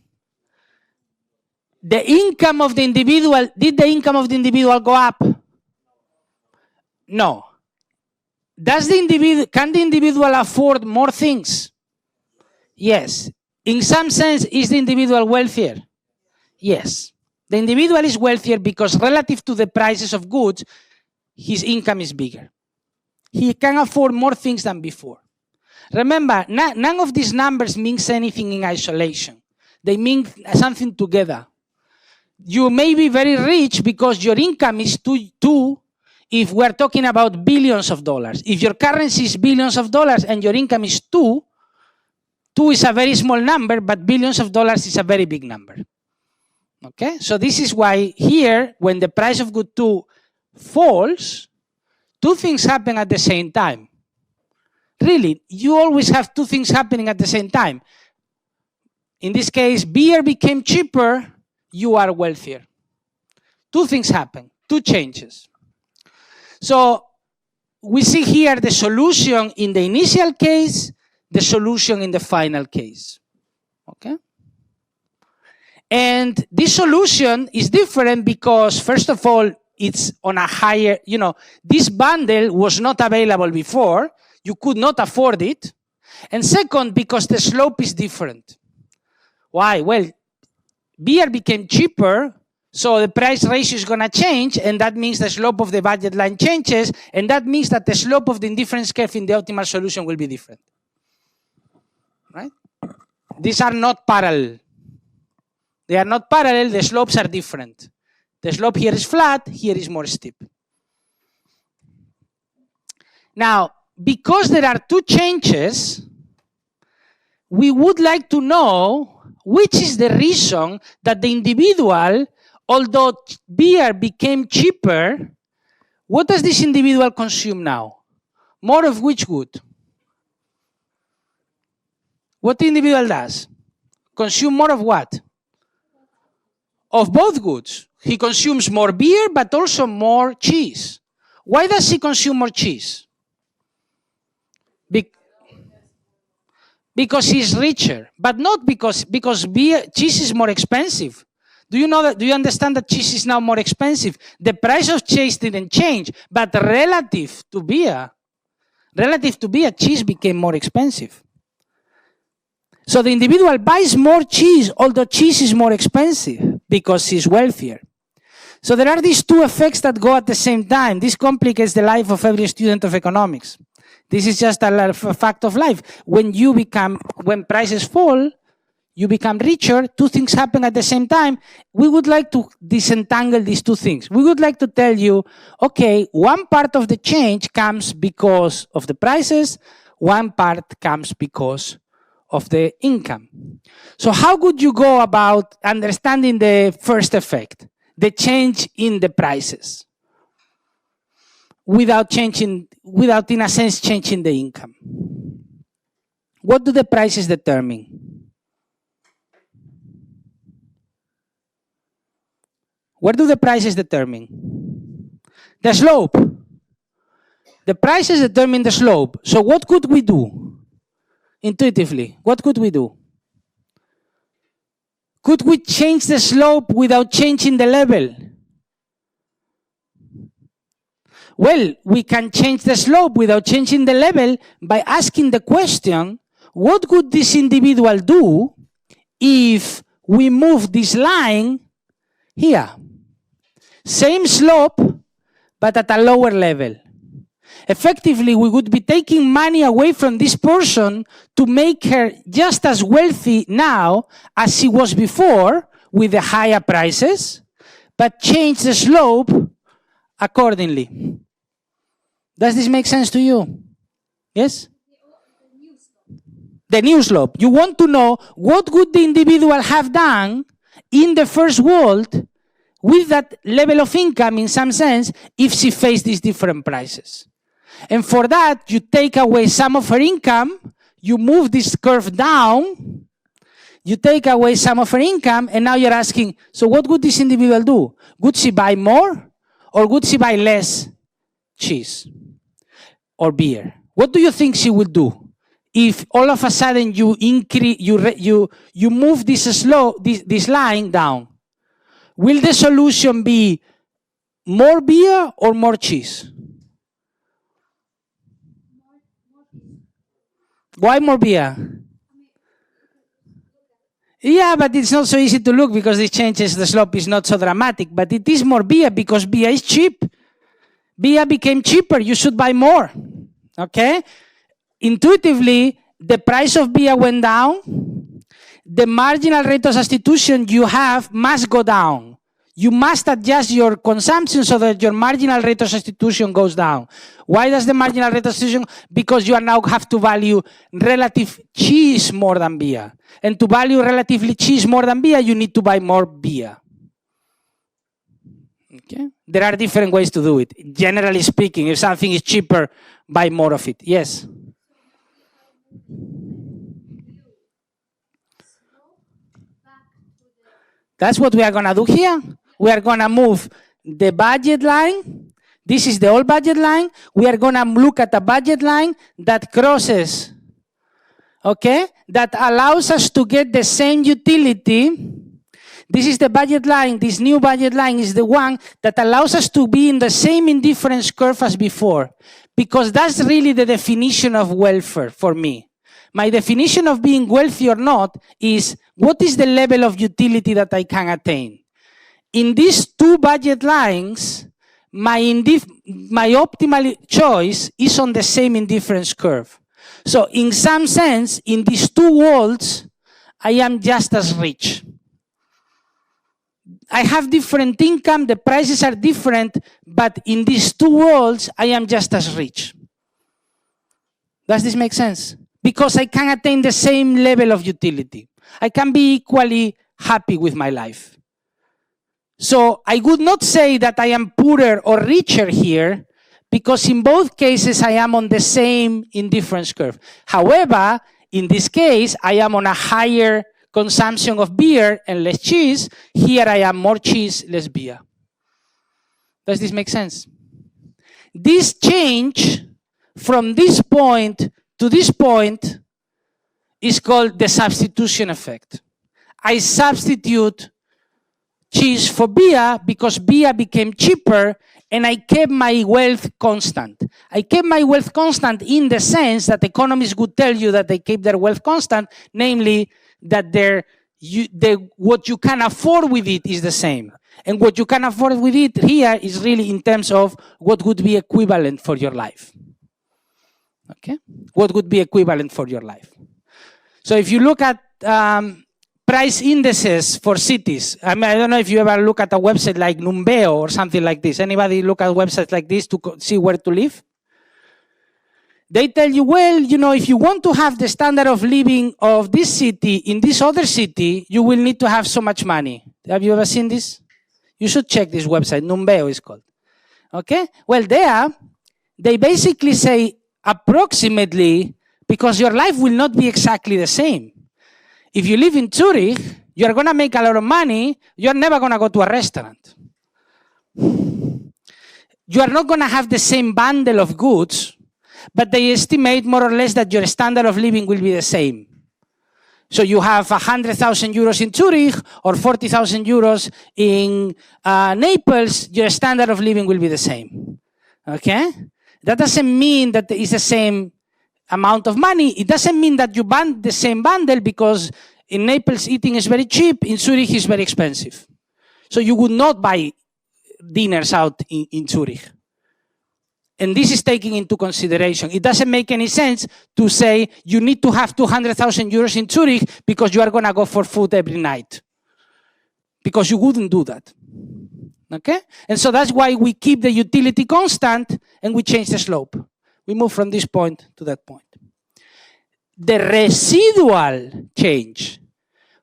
The income of the individual, did the income of the individual go up? No. Can the individual afford more things? Yes. In some sense, is the individual wealthier? Yes. The individual is wealthier because relative to the prices of goods, his income is bigger. He can afford more things than before. Remember, none of these numbers means anything in isolation. They mean something together. You may be very rich because your income is two if we're talking about billions of dollars. If your currency is billions of dollars and your income is two is a very small number, but billions of dollars is a very big number. Okay, so this is why here, when the price of good 2 falls, two things happen at the same time. Really, you always have two things happening at the same time. In this case, beer became cheaper, you are wealthier. Two things happen, two changes. So we see here the solution in the initial case, the solution in the final case. Okay? And this solution is different because, first of all, it's on a higher, this bundle was not available before. You could not afford it. And second, because the slope is different. Why? Well, beer became cheaper, so the price ratio is going to change, and that means the slope of the budget line changes, and that means that the slope of the indifference curve in the optimal solution will be different. Right? These are not parallel. They are not parallel, the slopes are different. The slope here is flat, here is more steep. Now, because there are two changes, we would like to know which is the reason that the individual, although beer became cheaper, what does this individual consume now? More of which good? What the individual does? Consume more of what? Of both goods. He consumes more beer, but also more cheese. Why does he consume more cheese? Because he's richer, but not because cheese is more expensive. Do you know that? Do you understand that cheese is now more expensive? The price of cheese didn't change, but relative to beer, cheese became more expensive. So the individual buys more cheese, although cheese is more expensive because he's wealthier. So there are these two effects that go at the same time. This complicates the life of every student of economics. This is just a fact of life. When prices fall, you become richer. Two things happen at the same time. We would like to disentangle these two things. We would like to tell you, okay, one part of the change comes because of the prices, one part comes because of the income. So how would you go about understanding the first effect, the change in the prices, without in a sense changing the income? What do the prices determine? What do the prices determine? The slope. The prices determine the slope. So what could we do? Intuitively, what could we do? Could we change the slope without changing the level? Well, we can change the slope without changing the level by asking the question, what would this individual do if we move this line here? Same slope, but at a lower level. Effectively, we would be taking money away from this person to make her just as wealthy now as she was before with the higher prices, but change the slope accordingly. Does this make sense to you? Yes? The new slope. You want to know what would the individual have done in the first world with that level of income, in some sense, if she faced these different prices. And for that, you take away some of her income, you move this curve down, you take away some of her income, and now you're asking, so what would this individual do? Would she buy more or would she buy less cheese or beer? What do you think she will do? If all of a sudden you increase, you move this line down, will the solution be more beer or more cheese? Why more beer? Yeah, but it's not so easy to look because this changes, the slope is not so dramatic, but it is more beer because beer is cheap. Beer became cheaper, you should buy more, okay? Intuitively, the price of beer went down, the marginal rate of substitution you have must go down. You must adjust your consumption so that your marginal rate of substitution goes down. Why does the marginal rate of substitution? Because you now have to value relative cheese more than beer. And to value relatively cheese more than beer, you need to buy more beer. Okay? There are different ways to do it. Generally speaking, if something is cheaper, buy more of it. Yes? That's what we are going to do here. We are going to move the budget line. This is the old budget line. We are going to look at a budget line that crosses, okay, that allows us to get the same utility. This is the budget line. This new budget line is the one that allows us to be in the same indifference curve as before, because that's really the definition of welfare for me. My definition of being wealthy or not is what is the level of utility that I can attain. In these two budget lines, my optimal choice is on the same indifference curve. So in some sense, in these two worlds, I am just as rich. I have different income, the prices are different, but in these two worlds, I am just as rich. Does this make sense? Because I can attain the same level of utility. I can be equally happy with my life. So I would not say that I am poorer or richer here, because in both cases I am on the same indifference curve. However, in this case, I am on a higher consumption of beer and less cheese. Here I am more cheese, less beer. Does this make sense? This change from this point to this point is called the substitution effect. I substitute cheese for beer because beer became cheaper and I kept my wealth constant. I kept my wealth constant in the sense that economists would tell you that they keep their wealth constant, namely that what you can afford with it is the same. And what you can afford with it here is really in terms of what would be equivalent for your life. Okay? What would be equivalent for your life? So if you look at price indices for cities. I mean, I don't know if you ever look at a website like Numbeo or something like this. Anybody look at websites like this to see where to live? They tell you, well, you know, if you want to have the standard of living of this city in this other city, you will need to have so much money. Have you ever seen this? You should check this website. Numbeo is called. Okay? Well, there, they basically say approximately, because your life will not be exactly the same. If you live in Zurich, you're going to make a lot of money. You're never going to go to a restaurant. You are not going to have the same bundle of goods, but they estimate more or less that your standard of living will be the same. So you have 100,000 euros in Zurich or 40,000 euros in Naples, your standard of living will be the same. Okay? That doesn't mean that it's the same amount of money. It doesn't mean that you buy the same bundle, because in Naples eating is very cheap, in Zurich is very expensive. So you would not buy dinners out in Zurich. And this is taking into consideration. It doesn't make any sense to say you need to have 200,000 euros in Zurich because you are going to go for food every night. Because you wouldn't do that. Okay? And so that's why we keep the utility constant and we change the slope. We move from this point to that point. The residual change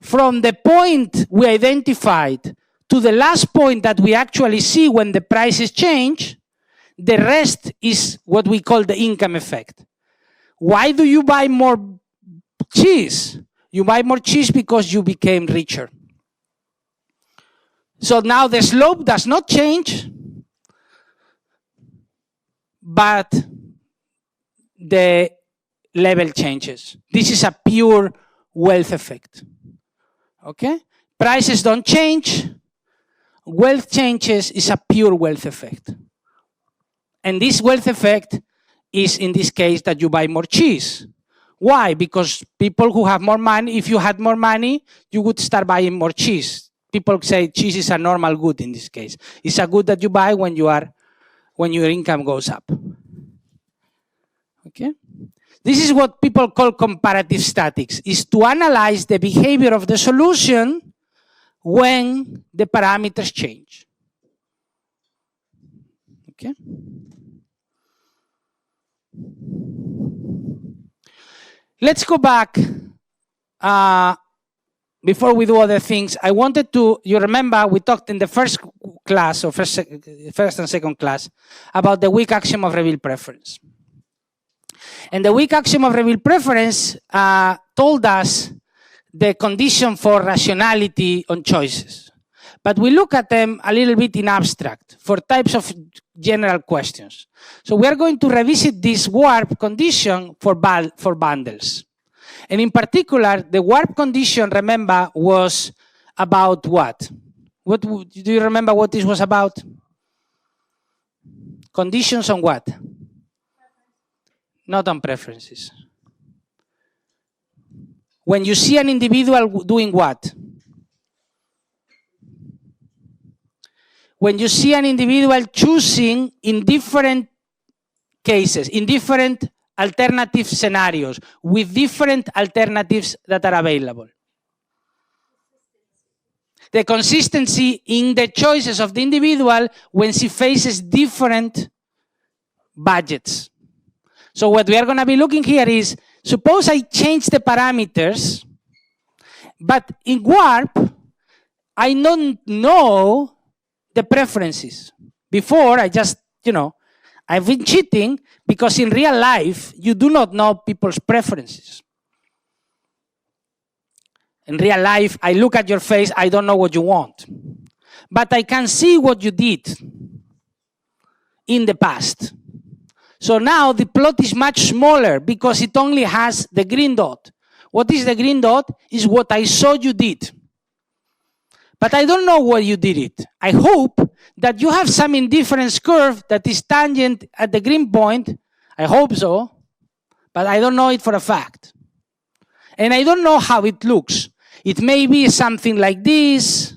from the point we identified to the last point that we actually see when the prices change, the rest is what we call the income effect. Why do you buy more cheese? You buy more cheese because you became richer. So now the slope does not change, but the level changes. This is a pure wealth effect. Okay? Prices don't change. Wealth changes is a pure wealth effect. And this wealth effect is, in this case, that you buy more cheese. Why? Because people who have more money, if you had more money, you would start buying more cheese. People say cheese is a normal good in this case. It's a good that you buy when your income goes up. Okay? This is what people call comparative statics, is to analyze the behavior of the solution when the parameters change. Okay? Let's go back. Before we do other things, I wanted to, you remember we talked in the first class, or first and second class, about the weak axiom of revealed preference. And the weak axiom of revealed preference told us the condition for rationality on choices. But we look at them a little bit in abstract for types of general questions. So we are going to revisit this warp condition for bundles. And in particular, the warp condition, remember, was about what? What do you remember what this was about? Conditions on what? Not on preferences. When you see an individual doing what? When you see an individual choosing in different cases, in different alternative scenarios, with different alternatives that are available. The consistency in the choices of the individual when she faces different budgets. So what we are going to be looking here is, suppose I change the parameters, but in warp, I don't know the preferences. Before, I just, I've been cheating because in real life, you do not know people's preferences. In real life, I look at your face, I don't know what you want. But I can see what you did in the past. So now the plot is much smaller because it only has the green dot. What is the green dot? Is what I saw you did. But I don't know why you did it. I hope that you have some indifference curve that is tangent at the green point. I hope so, but I don't know it for a fact. And I don't know how it looks. It may be something like this,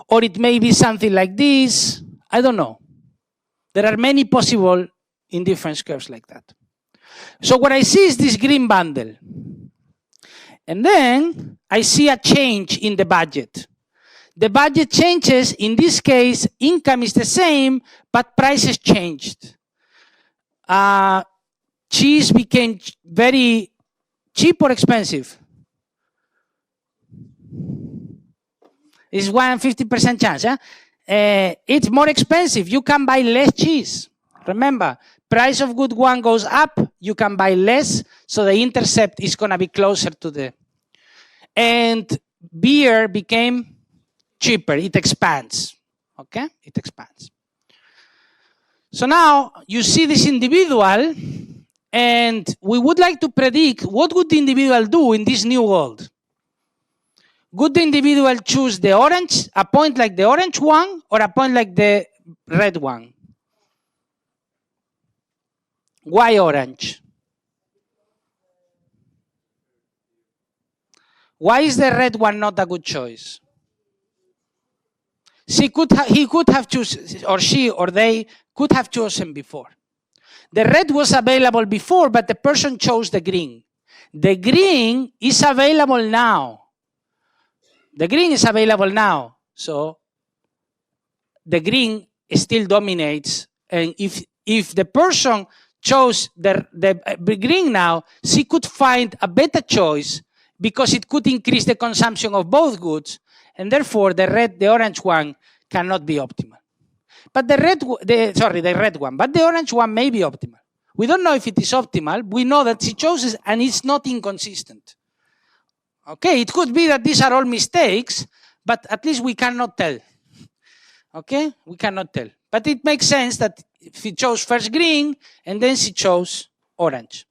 or it may be something like this. I don't know. There are many possible indifference curves like that. So what I see is this green bundle. And then I see a change in the budget. The budget changes. In this case, income is the same, but prices changed. Cheese became very cheap or expensive? It's 150% chance. It's more expensive. You can buy less cheese. Remember, price of good one goes up, you can buy less, so the intercept is going to be closer to the... And beer became cheaper. It expands. Okay? It expands. So now you see this individual, and we would like to predict what would the individual do in this new world. Would the individual choose the orange, a point like the orange one, or a point like the red one? Why orange? Why is the red one not a good choice? He could have chosen, or she or they could have chosen before. The red was available before, but the person chose the green. The green is available now. The green is available now. So the green still dominates. And if the person chose the green now, she could find a better choice because it could increase the consumption of both goods, and therefore the orange one cannot be optimal. But the red one, but the orange one may be optimal. We don't know if it is optimal. We know that she chose it and it's not inconsistent. Okay, it could be that these are all mistakes, but at least we cannot tell. Okay, we cannot tell. But it makes sense that if she chose first green and then she chose orange.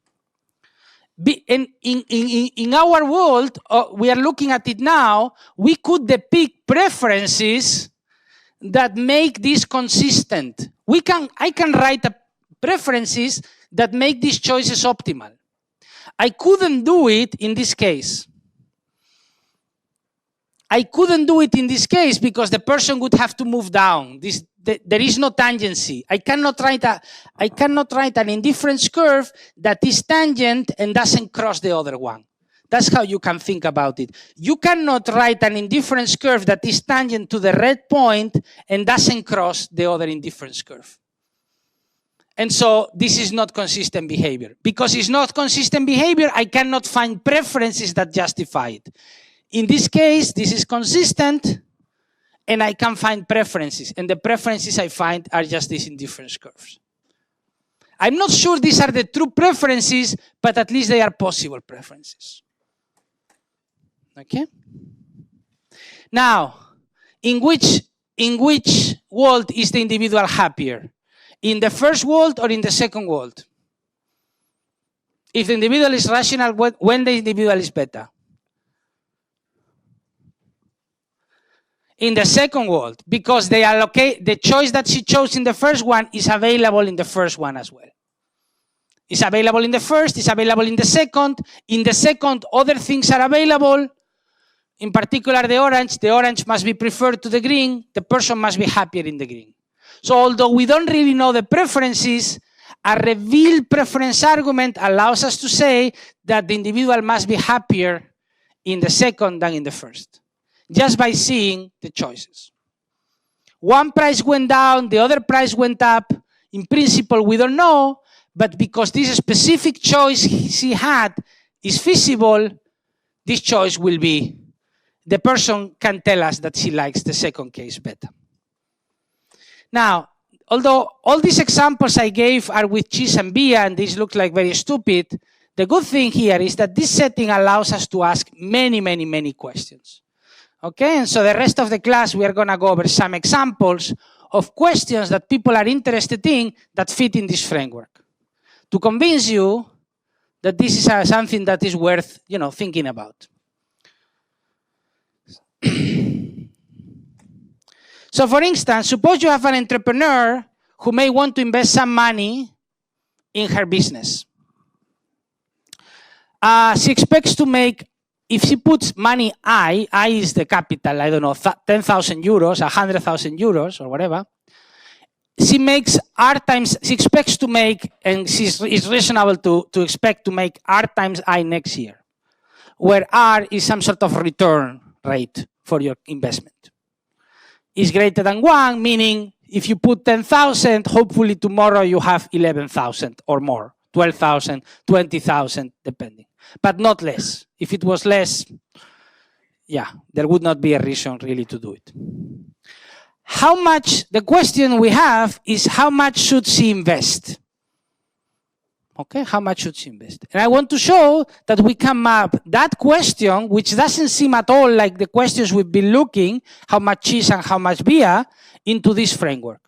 In our world, we are looking at it now, we could depict preferences that make this consistent. I can write preferences that make these choices optimal. I couldn't do it in this case. I couldn't do it in this case because the person would have to move down. There is no tangency. I cannot write an indifference curve that is tangent and doesn't cross the other one. That's how you can think about it. You cannot write an indifference curve that is tangent to the red point and doesn't cross the other indifference curve. And so this is not consistent behavior. Because it's not consistent behavior, I cannot find preferences that justify it. In this case, this is consistent, and I can find preferences. And the preferences I find are just these indifference curves. I'm not sure these are the true preferences, but at least they are possible preferences. Okay? Now, in which world is the individual happier? In the first world or in the second world? If the individual is rational, when the individual is better? In the second world, because the choice that she chose in the first one is available in the first one as well. It's available in the first, it's available in the second. In the second, other things are available. In particular, the orange must be preferred to the green. The person must be happier in the green. So although we don't really know the preferences, a revealed preference argument allows us to say that the individual must be happier in the second than in the first, just by seeing the choices. One price went down, the other price went up. In principle, we don't know, but because this specific choice she had is feasible, this choice will be, the person can tell us that she likes the second case better. Now, although all these examples I gave are with cheese and beer, and these look like very stupid, the good thing here is that this setting allows us to ask many, many, many questions. Okay, and so the rest of the class, we are going to go over some examples of questions that people are interested in that fit in this framework, to convince you that this is something that is worth, thinking about. So for instance, suppose you have an entrepreneur who may want to invest some money in her business. She expects to make, if she puts money I is the capital, I don't know, 10,000 euros, 100,000 euros or whatever, she makes R times, she expects to make, and it's reasonable to expect to make R times I next year, where R is some sort of return rate for your investment. Is greater than 1, meaning if you put 10,000, hopefully tomorrow you have 11,000 or more, 12,000, 20,000, depending. But not less. If it was less, there would not be a reason really to do it. How much, the question we have is how much should she invest? Okay, how much should she invest? And I want to show that we can map that question, which doesn't seem at all like the questions we've been looking, how much cheese and how much beer, into this framework.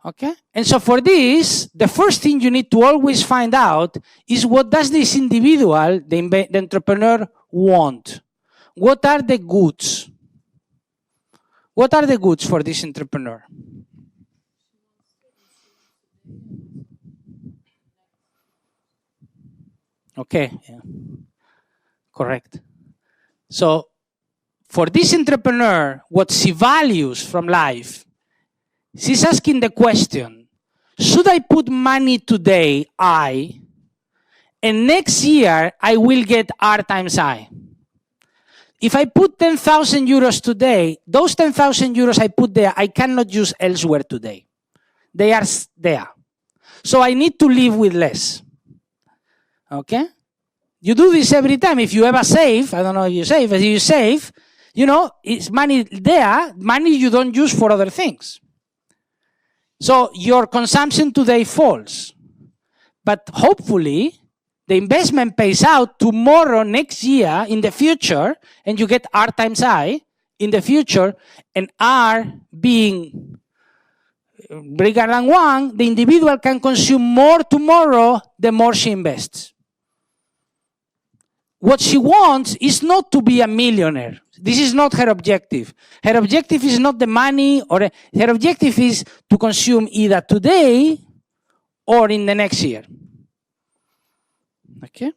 Okay? And so for this, the first thing you need to always find out is what does this individual, the entrepreneur, want? What are the goods? What are the goods for this entrepreneur? Okay, correct. So for this entrepreneur, what she values from life, she's asking the question, should I put money today, I, and next year I will get R times I? If I put 10,000 euros today, those 10,000 euros I put there, I cannot use elsewhere today. They are there. So I need to live with less. Okay? You do this every time. If you ever save, I don't know if you save, as you save, it's money there, money you don't use for other things. So your consumption today falls. But hopefully, the investment pays out tomorrow, next year, in the future, and you get R times I in the future, and R being bigger than 1, the individual can consume more tomorrow the more she invests. What she wants is not to be a millionaire. This is not her objective. Her objective is not the money, or her objective is to consume either today or in the next year. Okay?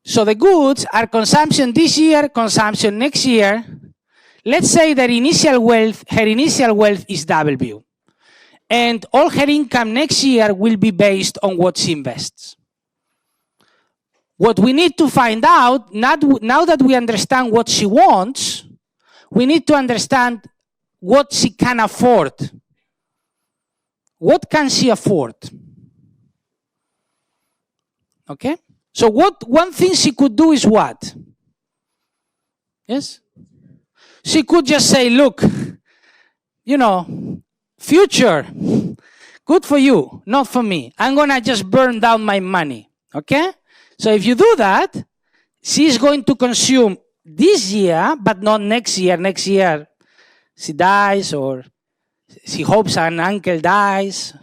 So the goods are consumption this year, consumption next year. Let's say that her initial wealth is W. And all her income next year will be based on what she invests. What we need to find out, now that we understand what she wants, we need to understand what she can afford. What can she afford? Okay? So one thing she could do is what? Yes? She could just say, look, future, good for you, not for me. I'm going to just burn down my money, okay? So if you do that, she's going to consume this year, but not next year. Next year, she dies, or she hopes an uncle dies.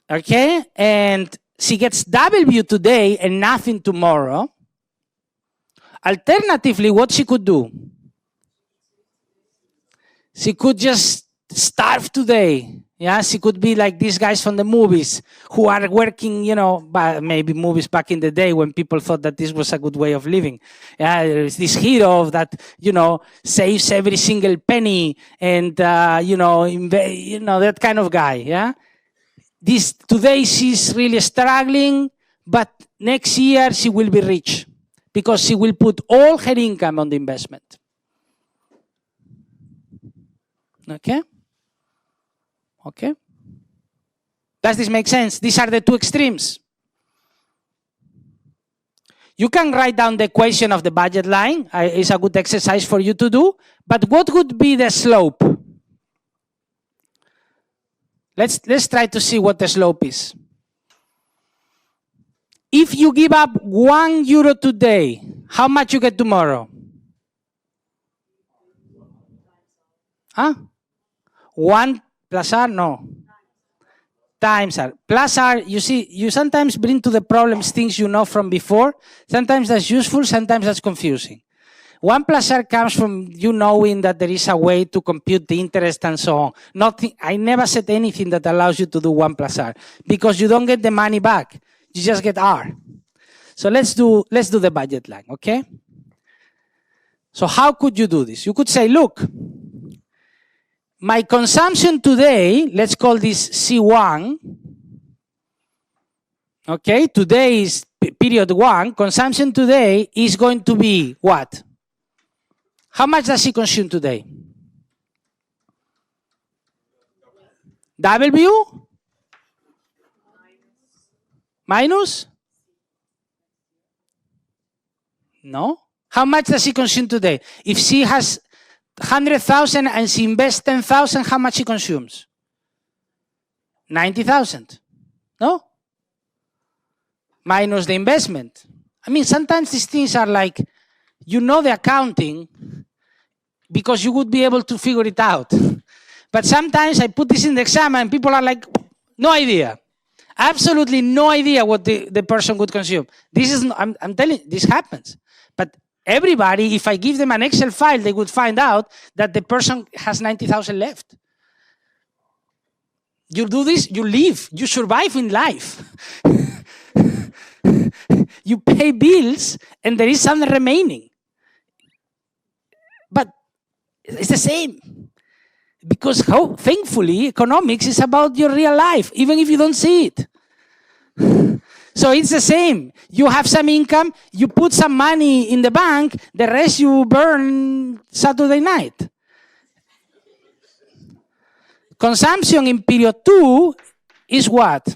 Okay? And she gets W today and nothing tomorrow. Alternatively, what she could do? She could just starve today. Yeah, she could be like these guys from the movies who are working, maybe movies back in the day when people thought that this was a good way of living. Yeah, there's this hero that, saves every single penny and, that kind of guy. Yeah. Today she's really struggling, but next year she will be rich because she will put all her income on the investment. Okay? Okay? Does this make sense? These are the two extremes. You can write down the equation of the budget line. It's a good exercise for you to do. But what would be the slope? Let's try to see what the slope is. If you give up €1 today, how much you get tomorrow? Huh? 1 plus R? No. Times R. Plus R, you see, you sometimes bring to the problems things you know from before. Sometimes that's useful, sometimes that's confusing. 1 plus R comes from you knowing that there is a way to compute the interest and so on. I never said anything that allows you to do 1 plus R because you don't get the money back. You just get R. So let's do the budget line, okay? So how could you do this? You could say, look, my consumption today, let's call this C1. Okay, today is period 1. Consumption today is going to be what? How much does she consume today? W? Minus? No. How much does she consume today? If she has 100,000 and she invests 10,000, how much she consumes? 90,000. No? Minus the investment. I mean, sometimes these things are like, the accounting because you would be able to figure it out. But sometimes I put this in the exam and people are like, no idea. Absolutely no idea what the person would consume. I'm telling you, this happens. But everybody, if I give them an Excel file, they would find out that the person has 90,000 left. You do this, you live, you survive in life. You pay bills and there is some remaining. But it's the same. Because thankfully, economics is about your real life, even if you don't see it. So it's the same. You have some income, you put some money in the bank, the rest you burn Saturday night. Consumption in period 2 is what?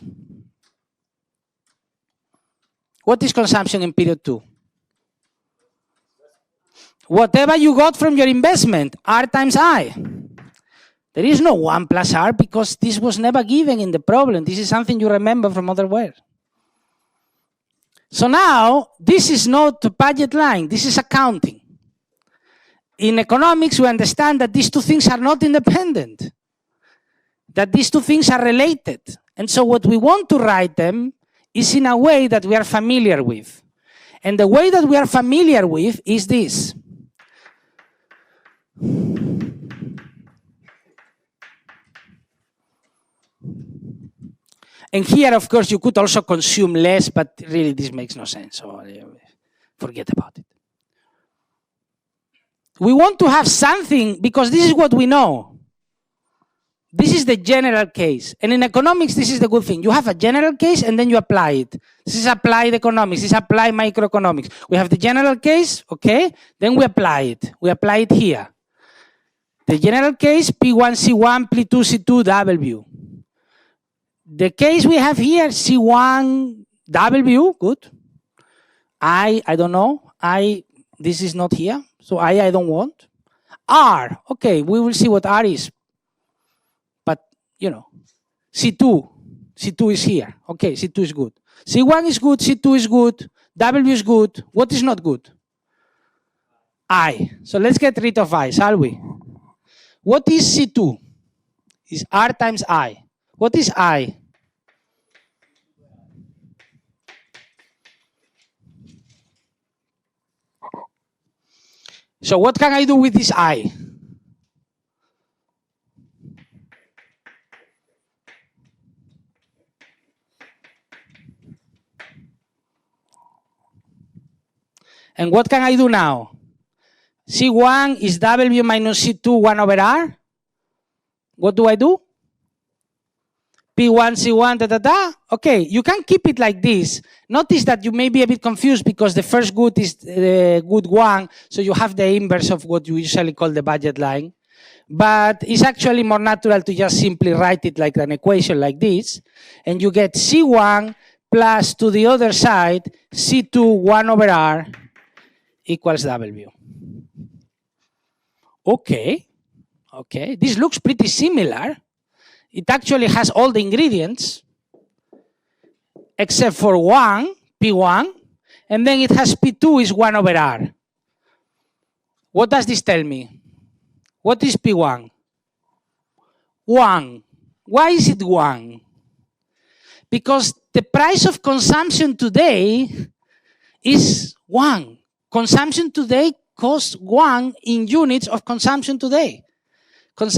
What is consumption in period 2? Whatever you got from your investment, R times I. There is no 1 plus R because this was never given in the problem. This is something you remember from otherwhere. So now, this is not a budget line, this is accounting. In economics, we understand that these two things are not independent, that these two things are related. And so what we want to write them is in a way that we are familiar with. And the way that we are familiar with is this. And here, of course, you could also consume less, but really this makes no sense, so forget about it. We want to have something, because this is what we know. This is the general case. And in economics, this is the good thing. You have a general case and then you apply it. This is applied economics, this is applied microeconomics. We have the general case, okay? Then we apply it. We apply it here. The general case, P1, C1, P2, C2, W. The case we have here, C1, W, good. I don't know. This is not here. So I don't want. R, okay, we will see what R is. But, you know, C2 is here. Okay, C2 is good. C1 is good, C2 is good, W is good. What is not good? I. So let's get rid of I, shall we? What is C2? Is R times I. What is I? So what can I do with this I? And what can I do now? C1 is W minus C2, 1 over R. What do I do? P1, C1, da, da, da. Okay, you can keep it like this. Notice that you may be a bit confused because the first good is good 1, so you have the inverse of what you usually call the budget line. But it's actually more natural to just simply write it like an equation like this, and you get C1 plus, to the other side, C2, 1 over R equals W. Okay, this looks pretty similar. It actually has all the ingredients, except for 1, P1, and then it has P2 is 1 over R. What does this tell me? What is P1? 1. Why is it 1? Because the price of consumption today is 1. Consumption today costs 1 in units of consumption today.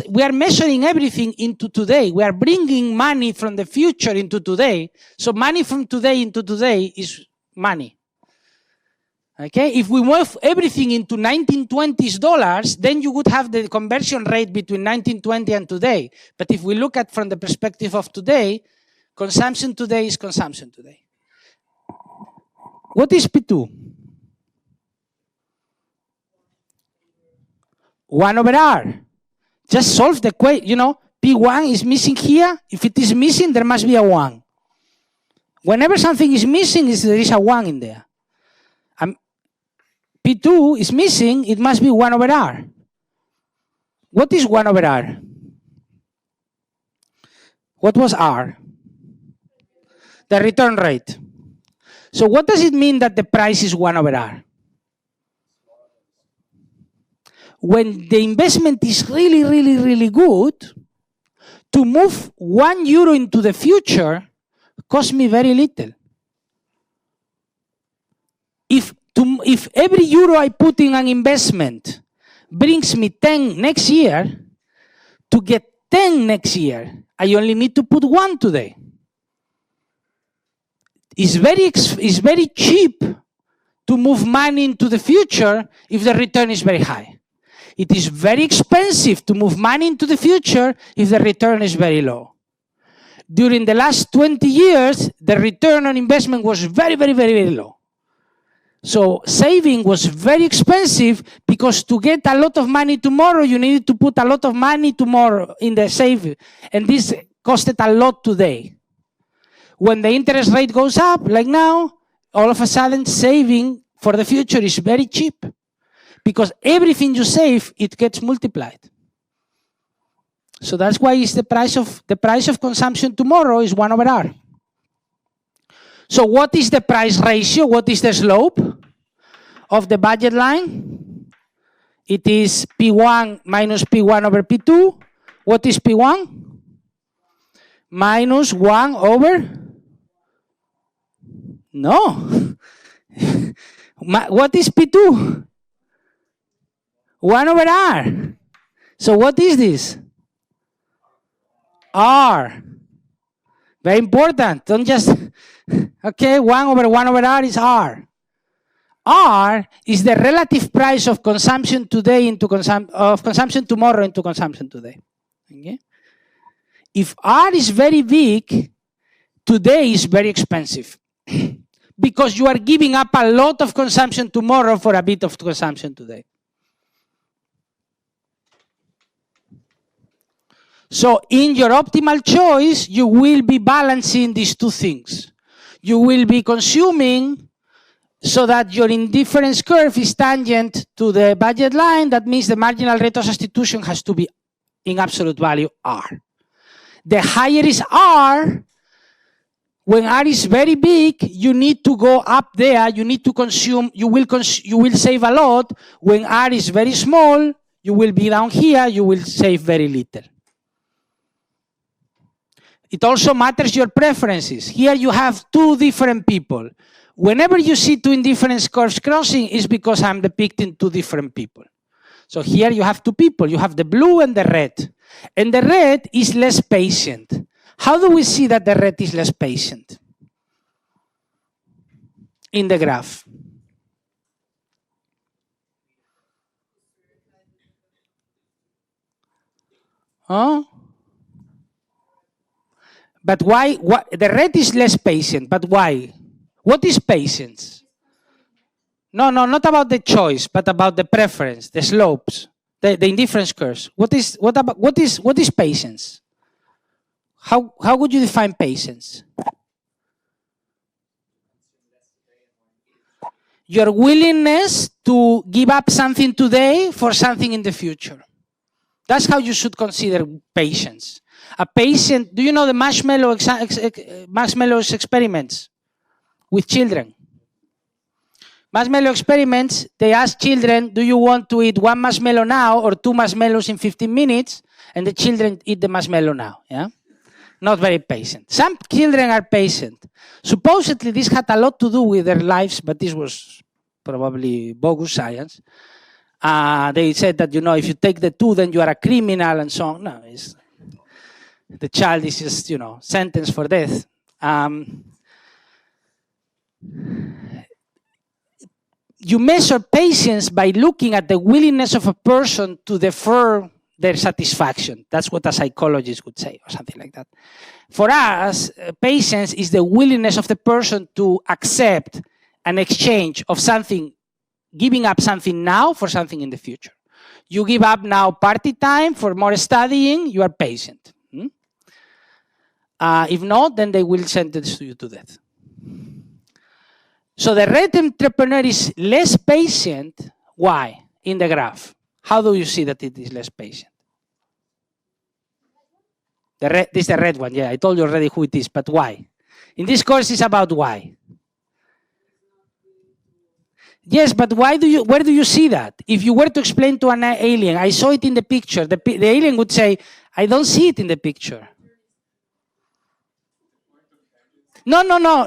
We are measuring everything into today. We are bringing money from the future into today. So money from today into today is money. Okay? If we move everything into 1920s dollars, then you would have the conversion rate between 1920 and today. But if we look at from the perspective of today, consumption today is consumption today. What is P2? 1 over R. Just solve the equation. You know, P1 is missing here. If it is missing, there must be a 1. Whenever something is missing, there is a 1 in there. P2 is missing, it must be 1 over R. What is 1 over R? What was R? The return rate. So what does it mean that the price is 1 over R? When the investment is really, really, really good, to move €1 into the future costs me very little. If every euro I put in an investment brings me 10 next year, to get 10 next year, I only need to put 1 today. It's very cheap to move money into the future if the return is very high. It is very expensive to move money into the future if the return is very low. During the last 20 years, the return on investment was very, very, very, very low. So saving was very expensive because to get a lot of money tomorrow, you needed to put a lot of money tomorrow in the saving. And this costed a lot today. When the interest rate goes up, like now, all of a sudden saving for the future is very cheap. Because everything you save, it gets multiplied. So that's why it's the price of consumption tomorrow is 1 over R. So what is the price ratio? What is the slope of the budget line? It is P1 minus P1 over P2. What is P1? Minus 1 over? No. What is P2? 1 over R. So what is this? R. Very important. Don't just, okay, 1 over R is R. R is the relative price of consumption today into consumption tomorrow into consumption today. Okay? If R is very big, today is very expensive because you are giving up a lot of consumption tomorrow for a bit of consumption today. So in your optimal choice, you will be balancing these two things. You will be consuming so that your indifference curve is tangent to the budget line. That means the marginal rate of substitution has to be in absolute value R. The higher is R, when R is very big, you need to go up there. You need to consume. You will save a lot. When R is very small, you will be down here. You will save very little. It also matters your preferences. Here you have two different people. Whenever you see two indifference curves crossing, it's because I'm depicting two different people. So here you have two people. You have the blue and the red. And the red is less patient. How do we see that the red is less patient? In the graph. Oh? But why? The red is less patient, but why? What is patience? No, not about the choice, but about the preference, the slopes, the indifference curves. What is patience? How would you define patience? Your willingness to give up something today for something in the future. That's how you should consider patience. A patient, do you know the marshmallows experiments with children? Marshmallow experiments, they ask children, do you want to eat one marshmallow now or two marshmallows in 15 minutes? And the children eat the marshmallow now, yeah? Not very patient. Some children are patient. Supposedly this had a lot to do with their lives, but this was probably bogus science. They said that, if you take the two, then you are a criminal and so on. No, the child is just, sentenced for death. You measure patience by looking at the willingness of a person to defer their satisfaction. That's what a psychologist would say, or something like that. For us, patience is the willingness of the person to accept an exchange of something, giving up something now for something in the future. You give up now party time for more studying, you are patient. If not, then they will sentence you to death. So the red entrepreneur is less patient. Why? In the graph. How do you see that it is less patient? This is the red one. Yeah, I told you already who it is, but why? In this course, it's about why. Yes, but where do you see that? If you were to explain to an alien, I saw it in the picture, the alien would say, I don't see it in the picture. No,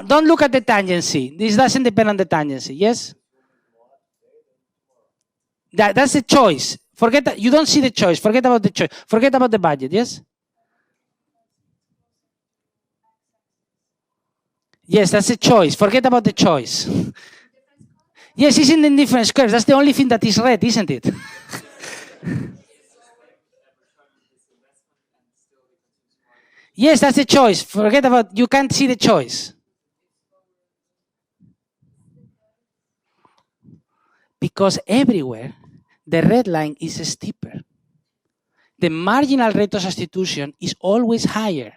don't look at the tangency. This doesn't depend on the tangency, yes? That's the choice. Forget that. You don't see the choice. Forget about the choice. Forget about the budget, yes? Yes, that's the choice. Forget about the choice. Yes, it's in the indifference curve. That's the only thing that is red, isn't it? Yes, that's the choice. Forget about, you can't see the choice. Because everywhere, the red line is steeper. The marginal rate of substitution is always higher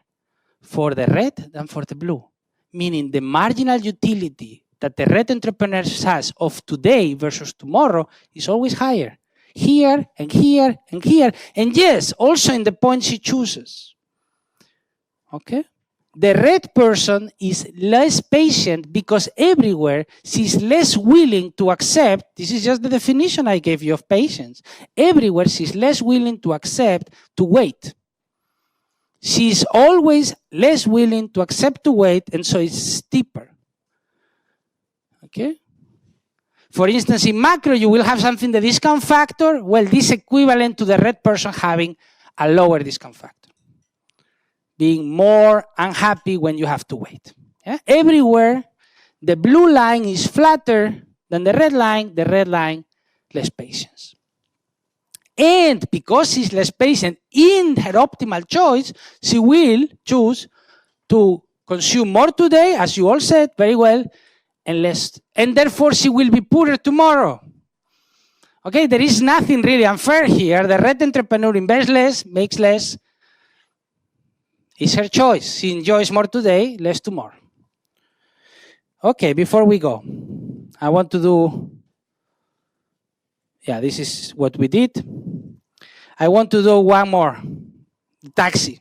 for the red than for the blue. Meaning the marginal utility that the red entrepreneur has of today versus tomorrow is always higher. Here and here and here. And yes, also in the points he chooses. Okay? the red person is less patient because everywhere she's less willing to accept, this is just the definition I gave you of patience, everywhere she's less willing to accept to wait. She's always less willing to accept to wait, and so it's steeper. Okay? For instance, in macro, you will have something, the discount factor, well, this equivalent to the red person having a lower discount factor. Being more unhappy when you have to wait. Yeah? Everywhere, the blue line is flatter than the red line, less patience. And because she's less patient in her optimal choice, she will choose to consume more today, as you all said very well, and less, and therefore she will be poorer tomorrow. Okay, there is nothing really unfair here. The red entrepreneur invests less, makes less. It's her choice. She enjoys more today, less tomorrow. Okay, before we go, I want to do, yeah, this is what we did. I want to do one more, taxi.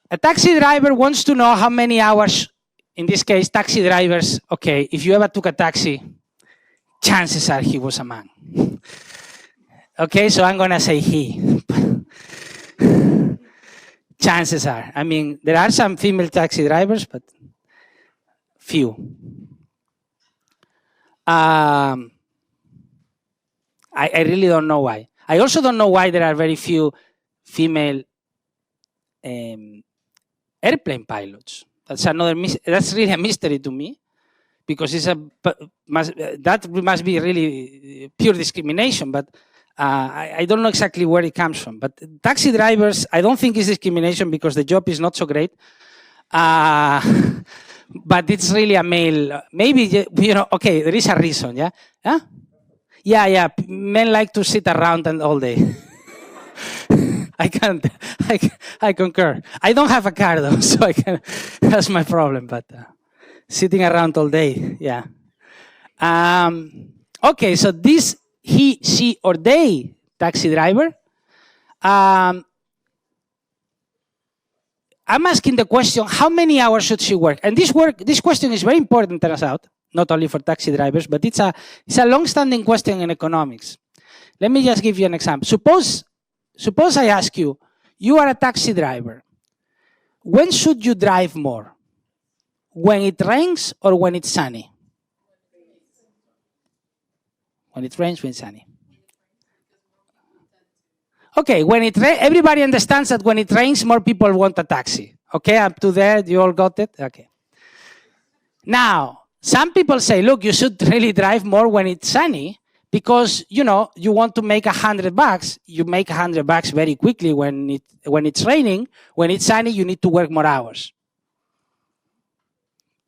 A taxi driver wants to know how many hours, in this case, taxi drivers, okay, if you ever took a taxi, chances are he was a man. Okay, so I'm gonna say he. Chances are. I mean, there are some female taxi drivers, but few. I really don't know why. I also don't know why there are very few female airplane pilots. That's really a mystery to me, because that must be really pure discrimination. But I don't know exactly where it comes from. But taxi drivers, I don't think it's discrimination because the job is not so great. But it's really a male. Maybe, okay, there is a reason, yeah? Huh? Yeah, men like to sit around and all day. I concur. I don't have a car though, so that's my problem, but sitting around all day, yeah. Okay, so this he, she, or they taxi driver, I'm asking the question, how many hours should she work? And this question is very important, turns out, not only for taxi drivers, but it's a long-standing question in economics. Let me just give you an example. Suppose I ask you, you are a taxi driver. When should you drive more? When it rains or when it's sunny? When it rains, when it's sunny. Okay, everybody understands that when it rains, more people want a taxi. Okay, up to there, you all got it? Okay. Now, some people say, look, you should really drive more when it's sunny because, you want to make $100. You make $100 very quickly when it's raining. When it's sunny, you need to work more hours.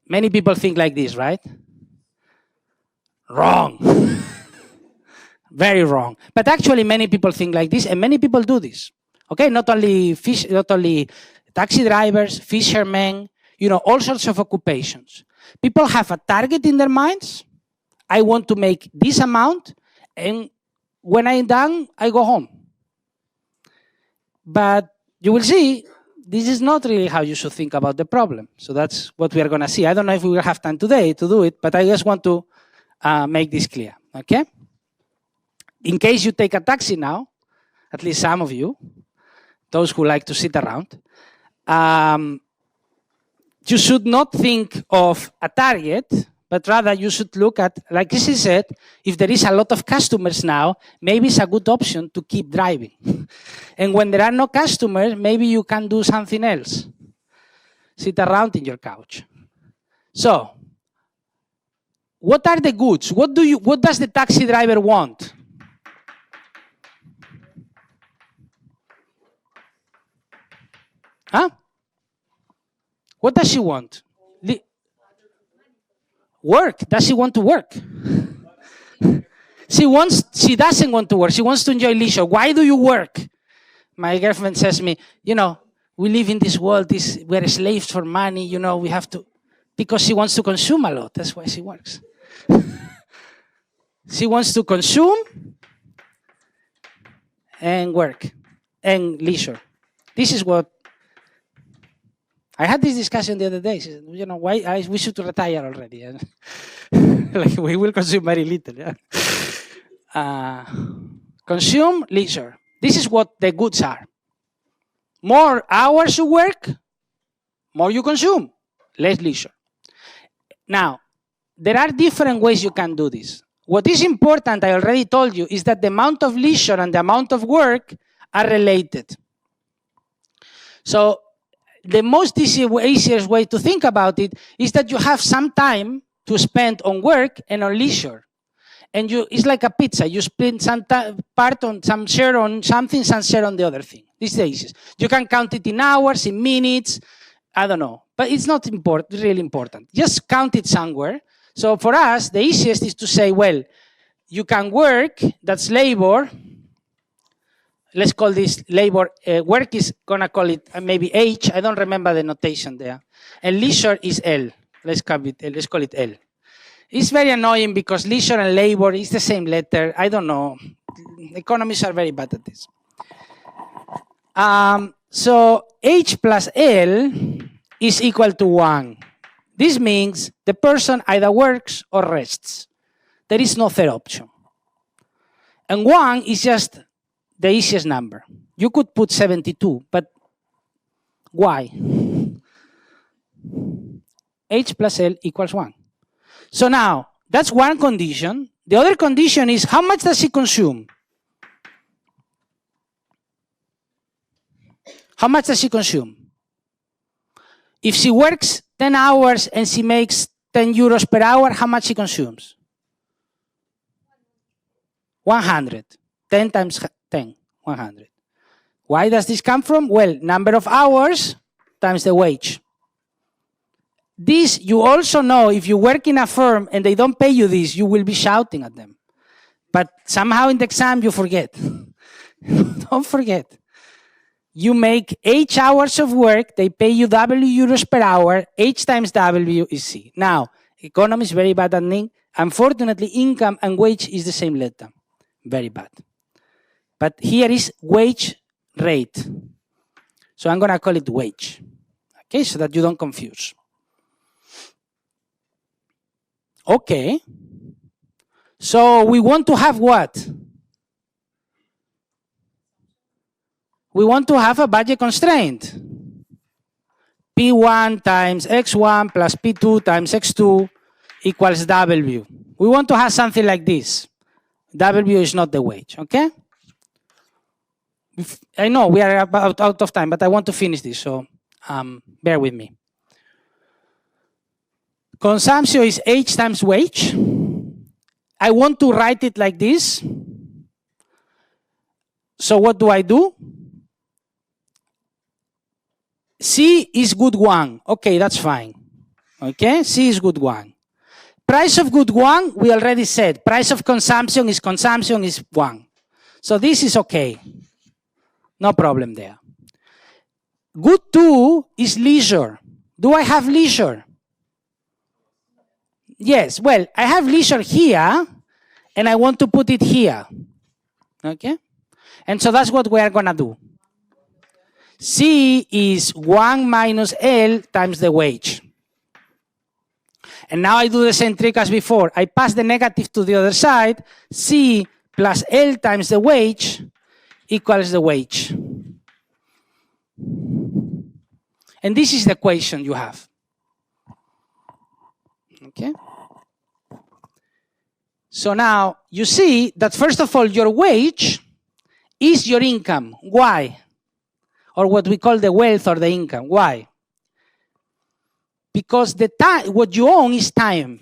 Many people think like this, right? Wrong. Very wrong. But actually, many people think like this, and many people do this. Okay, not only taxi drivers, fishermen, all sorts of occupations. People have a target in their minds. I want to make this amount, and when I'm done, I go home. But you will see, this is not really how you should think about the problem. So that's what we are going to see. I don't know if we will have time today to do it, but I just want to make this clear, okay? In case you take a taxi now, at least some of you, those who like to sit around, you should not think of a target, but rather you should look at, like she said, if there is a lot of customers now, maybe it's a good option to keep driving. And when there are no customers, maybe you can do something else. Sit around in your couch. So, what are the goods? What does the taxi driver want? Huh? What does she want? Work. Does she want to work? She doesn't want to work. She wants to enjoy leisure. Why do you work? My girlfriend says to me, we live in this world, we're slaves for money, we have to, because she wants to consume a lot. That's why she works. She wants to consume and work and leisure. This is what I had this discussion the other day. You know, why we should retire already. Like we will consume very little. Yeah? Consume, leisure. This is what the goods are. More hours you work, more you consume, less leisure. Now, there are different ways you can do this. What is important, I already told you, is that the amount of leisure and the amount of work are related. So the most easiest way to think about it is that you have some time to spend on work and on leisure. And it's like a pizza. You spend some part on some share on something, some share on the other thing. This is the easiest. You can count it in hours, in minutes, I don't know. But it's not really important. Just count it somewhere. So for us, the easiest is to say, well, you can work, that's labor. Let's call this labor. Work is going to call it maybe H. I don't remember the notation there. And leisure is L. Let's call it L. It's very annoying because leisure and labor is the same letter. I don't know. Economists are very bad at this. So H plus L is equal to 1. This means the person either works or rests. There is no third option. And 1 is just the easiest number. You could put 72, but why? H plus L equals 1. So now, that's one condition. The other condition is how much does she consume? How much does she consume? If she works 10 hours and she makes 10 euros per hour, how much she consumes? 100. 10 times 10, 100. Why does this come from? Well, number of hours times the wage. This, you also know, if you work in a firm and they don't pay you this, you will be shouting at them. But somehow in the exam, you forget. Don't forget. You make H hours of work, they pay you W euros per hour, H times W is C. Now, economy is very bad at NING. Unfortunately, income and wage is the same letter. Very bad. But here is wage rate. So I'm going to call it wage. Okay, so that you don't confuse. Okay. So we want to have what? We want to have a budget constraint. P1 times X1 plus P2 times X2 equals W. We want to have something like this. W is not the wage, okay? I know we are about out of time, but I want to finish this, so bear with me. Consumption is H times wage. I want to write it like this. So what do? C is good 1. Okay, that's fine. Okay, C is good 1. Price of good 1, we already said. Price of consumption is 1. So this is okay. No problem there. Good 2 is leisure. Do I have leisure? Yes, well, I have leisure here, and I want to put it here. Okay? And so that's what we are going to do. C is 1 minus L times the wage. And now I do the same trick as before. I pass the negative to the other side. C plus L times the wage equals the wage. And this is the equation you have. Okay? So now you see that first of all, your wage is your income. Why? Or what we call the wealth or the income. Why? Because the time, what you own is time.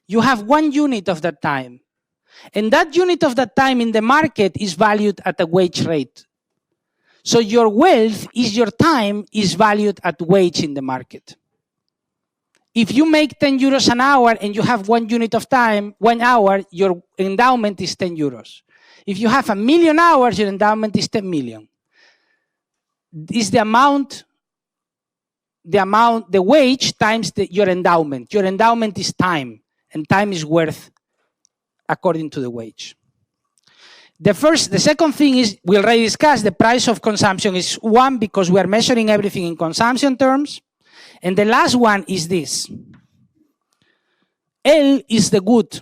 You have 1 unit of that time. And that unit of that time in the market is valued at a wage rate. So your wealth is your time is valued at wage in the market. If you make 10 euros an hour and you have 1 unit of time, 1 hour, your endowment is 10 euros. If you have 1,000,000 hours, your endowment is 10 million. Is the amount, the wage times your endowment. Your endowment is time, and time is worth according to the wage. The second thing is, we already discussed, the price of consumption is 1 because we are measuring everything in consumption terms. And the last one is this. L is the good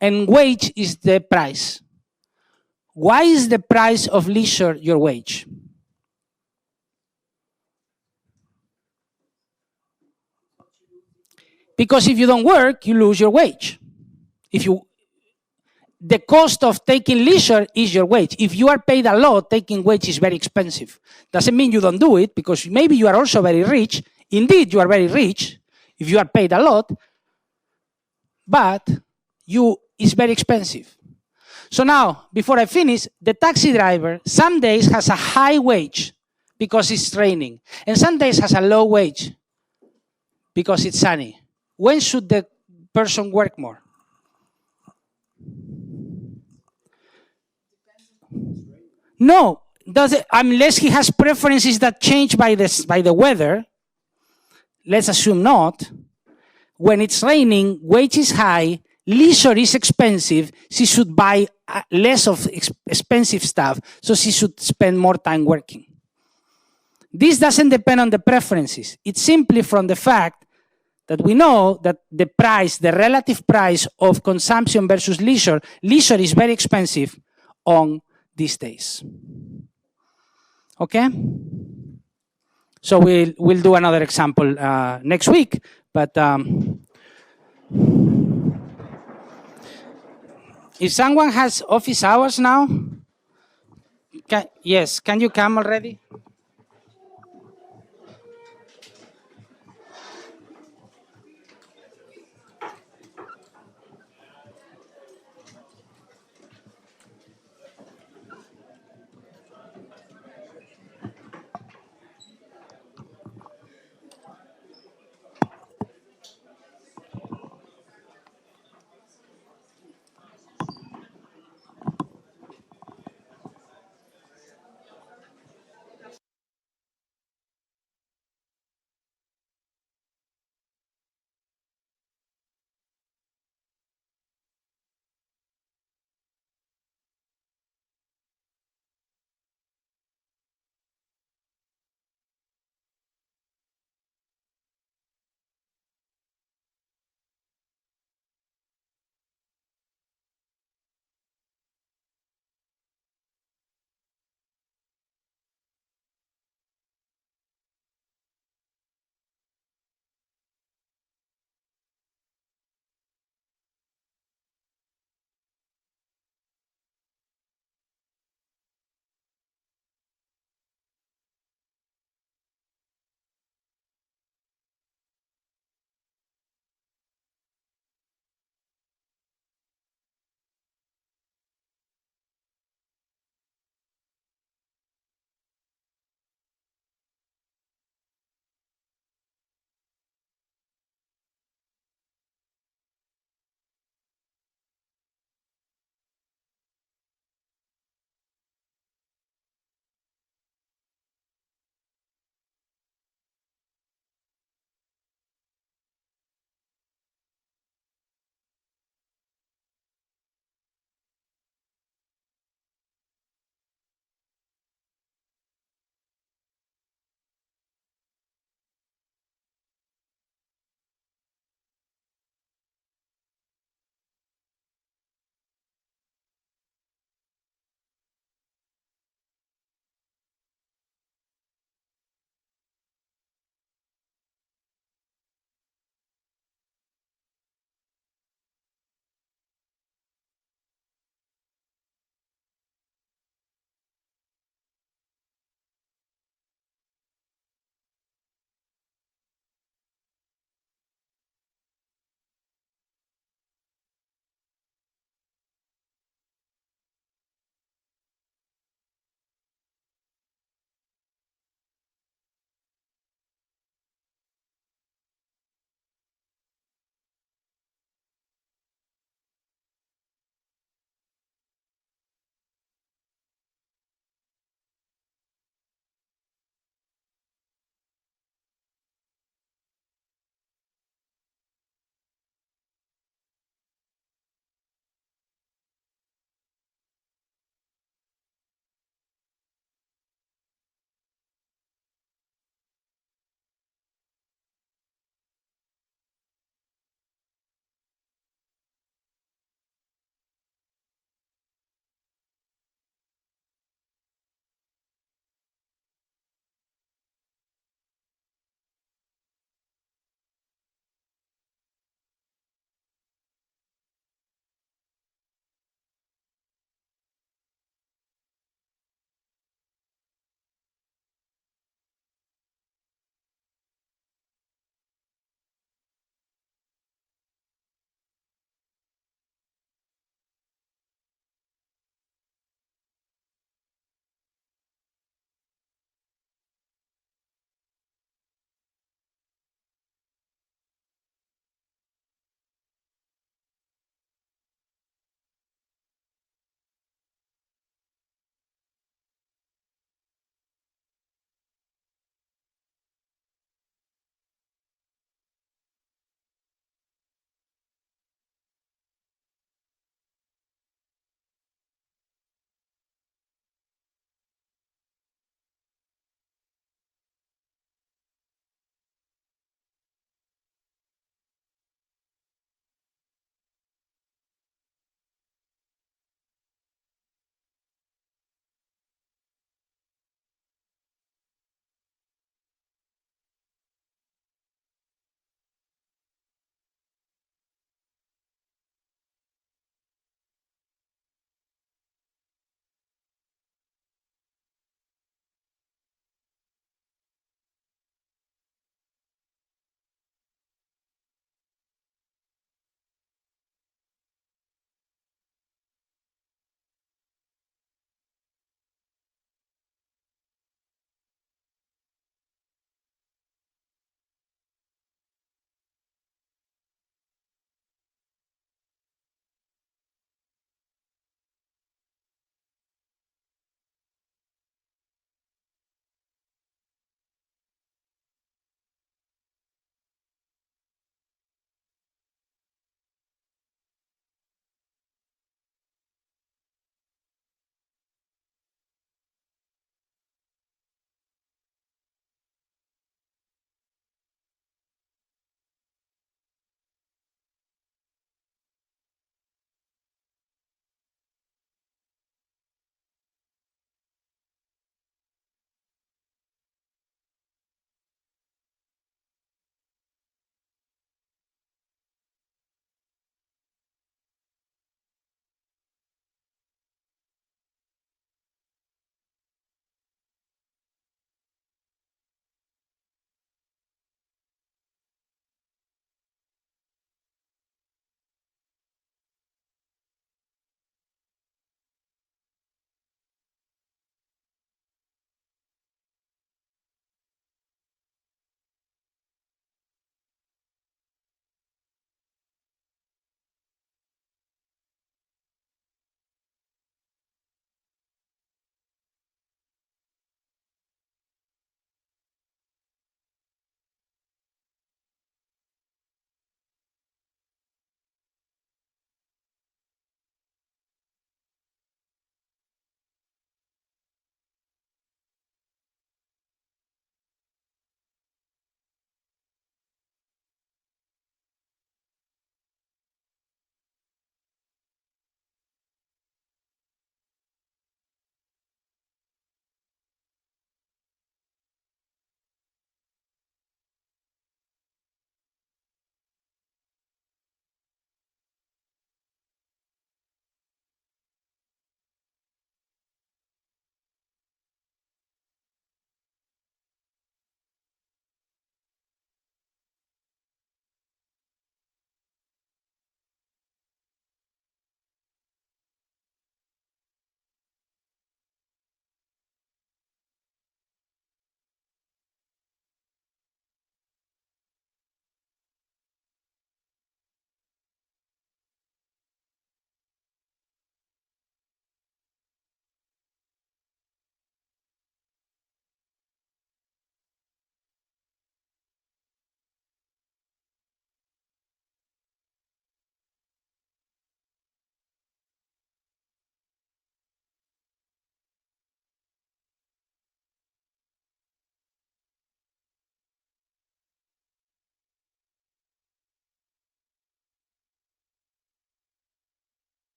and wage is the price. Why is the price of leisure your wage? Because if you don't work, you lose your wage. The cost of taking leisure is your wage. If you are paid a lot, taking wage is very expensive. Doesn't mean you don't do it, because maybe you are also very rich. Indeed, you are very rich if you are paid a lot, but it's very expensive. So now, before I finish, the taxi driver some days has a high wage because it's raining, and some days has a low wage because it's sunny. When should the person work more? No, unless he has preferences that change by the weather. Let's assume not. When it's raining, wage is high, leisure is expensive, she should buy less of expensive stuff, so she should spend more time working. This doesn't depend on the preferences. It's simply from the fact that we know that the relative price of consumption versus leisure is very expensive on these days. Okay? So we'll do another example next week, but if someone has office hours now, yes, can you come already?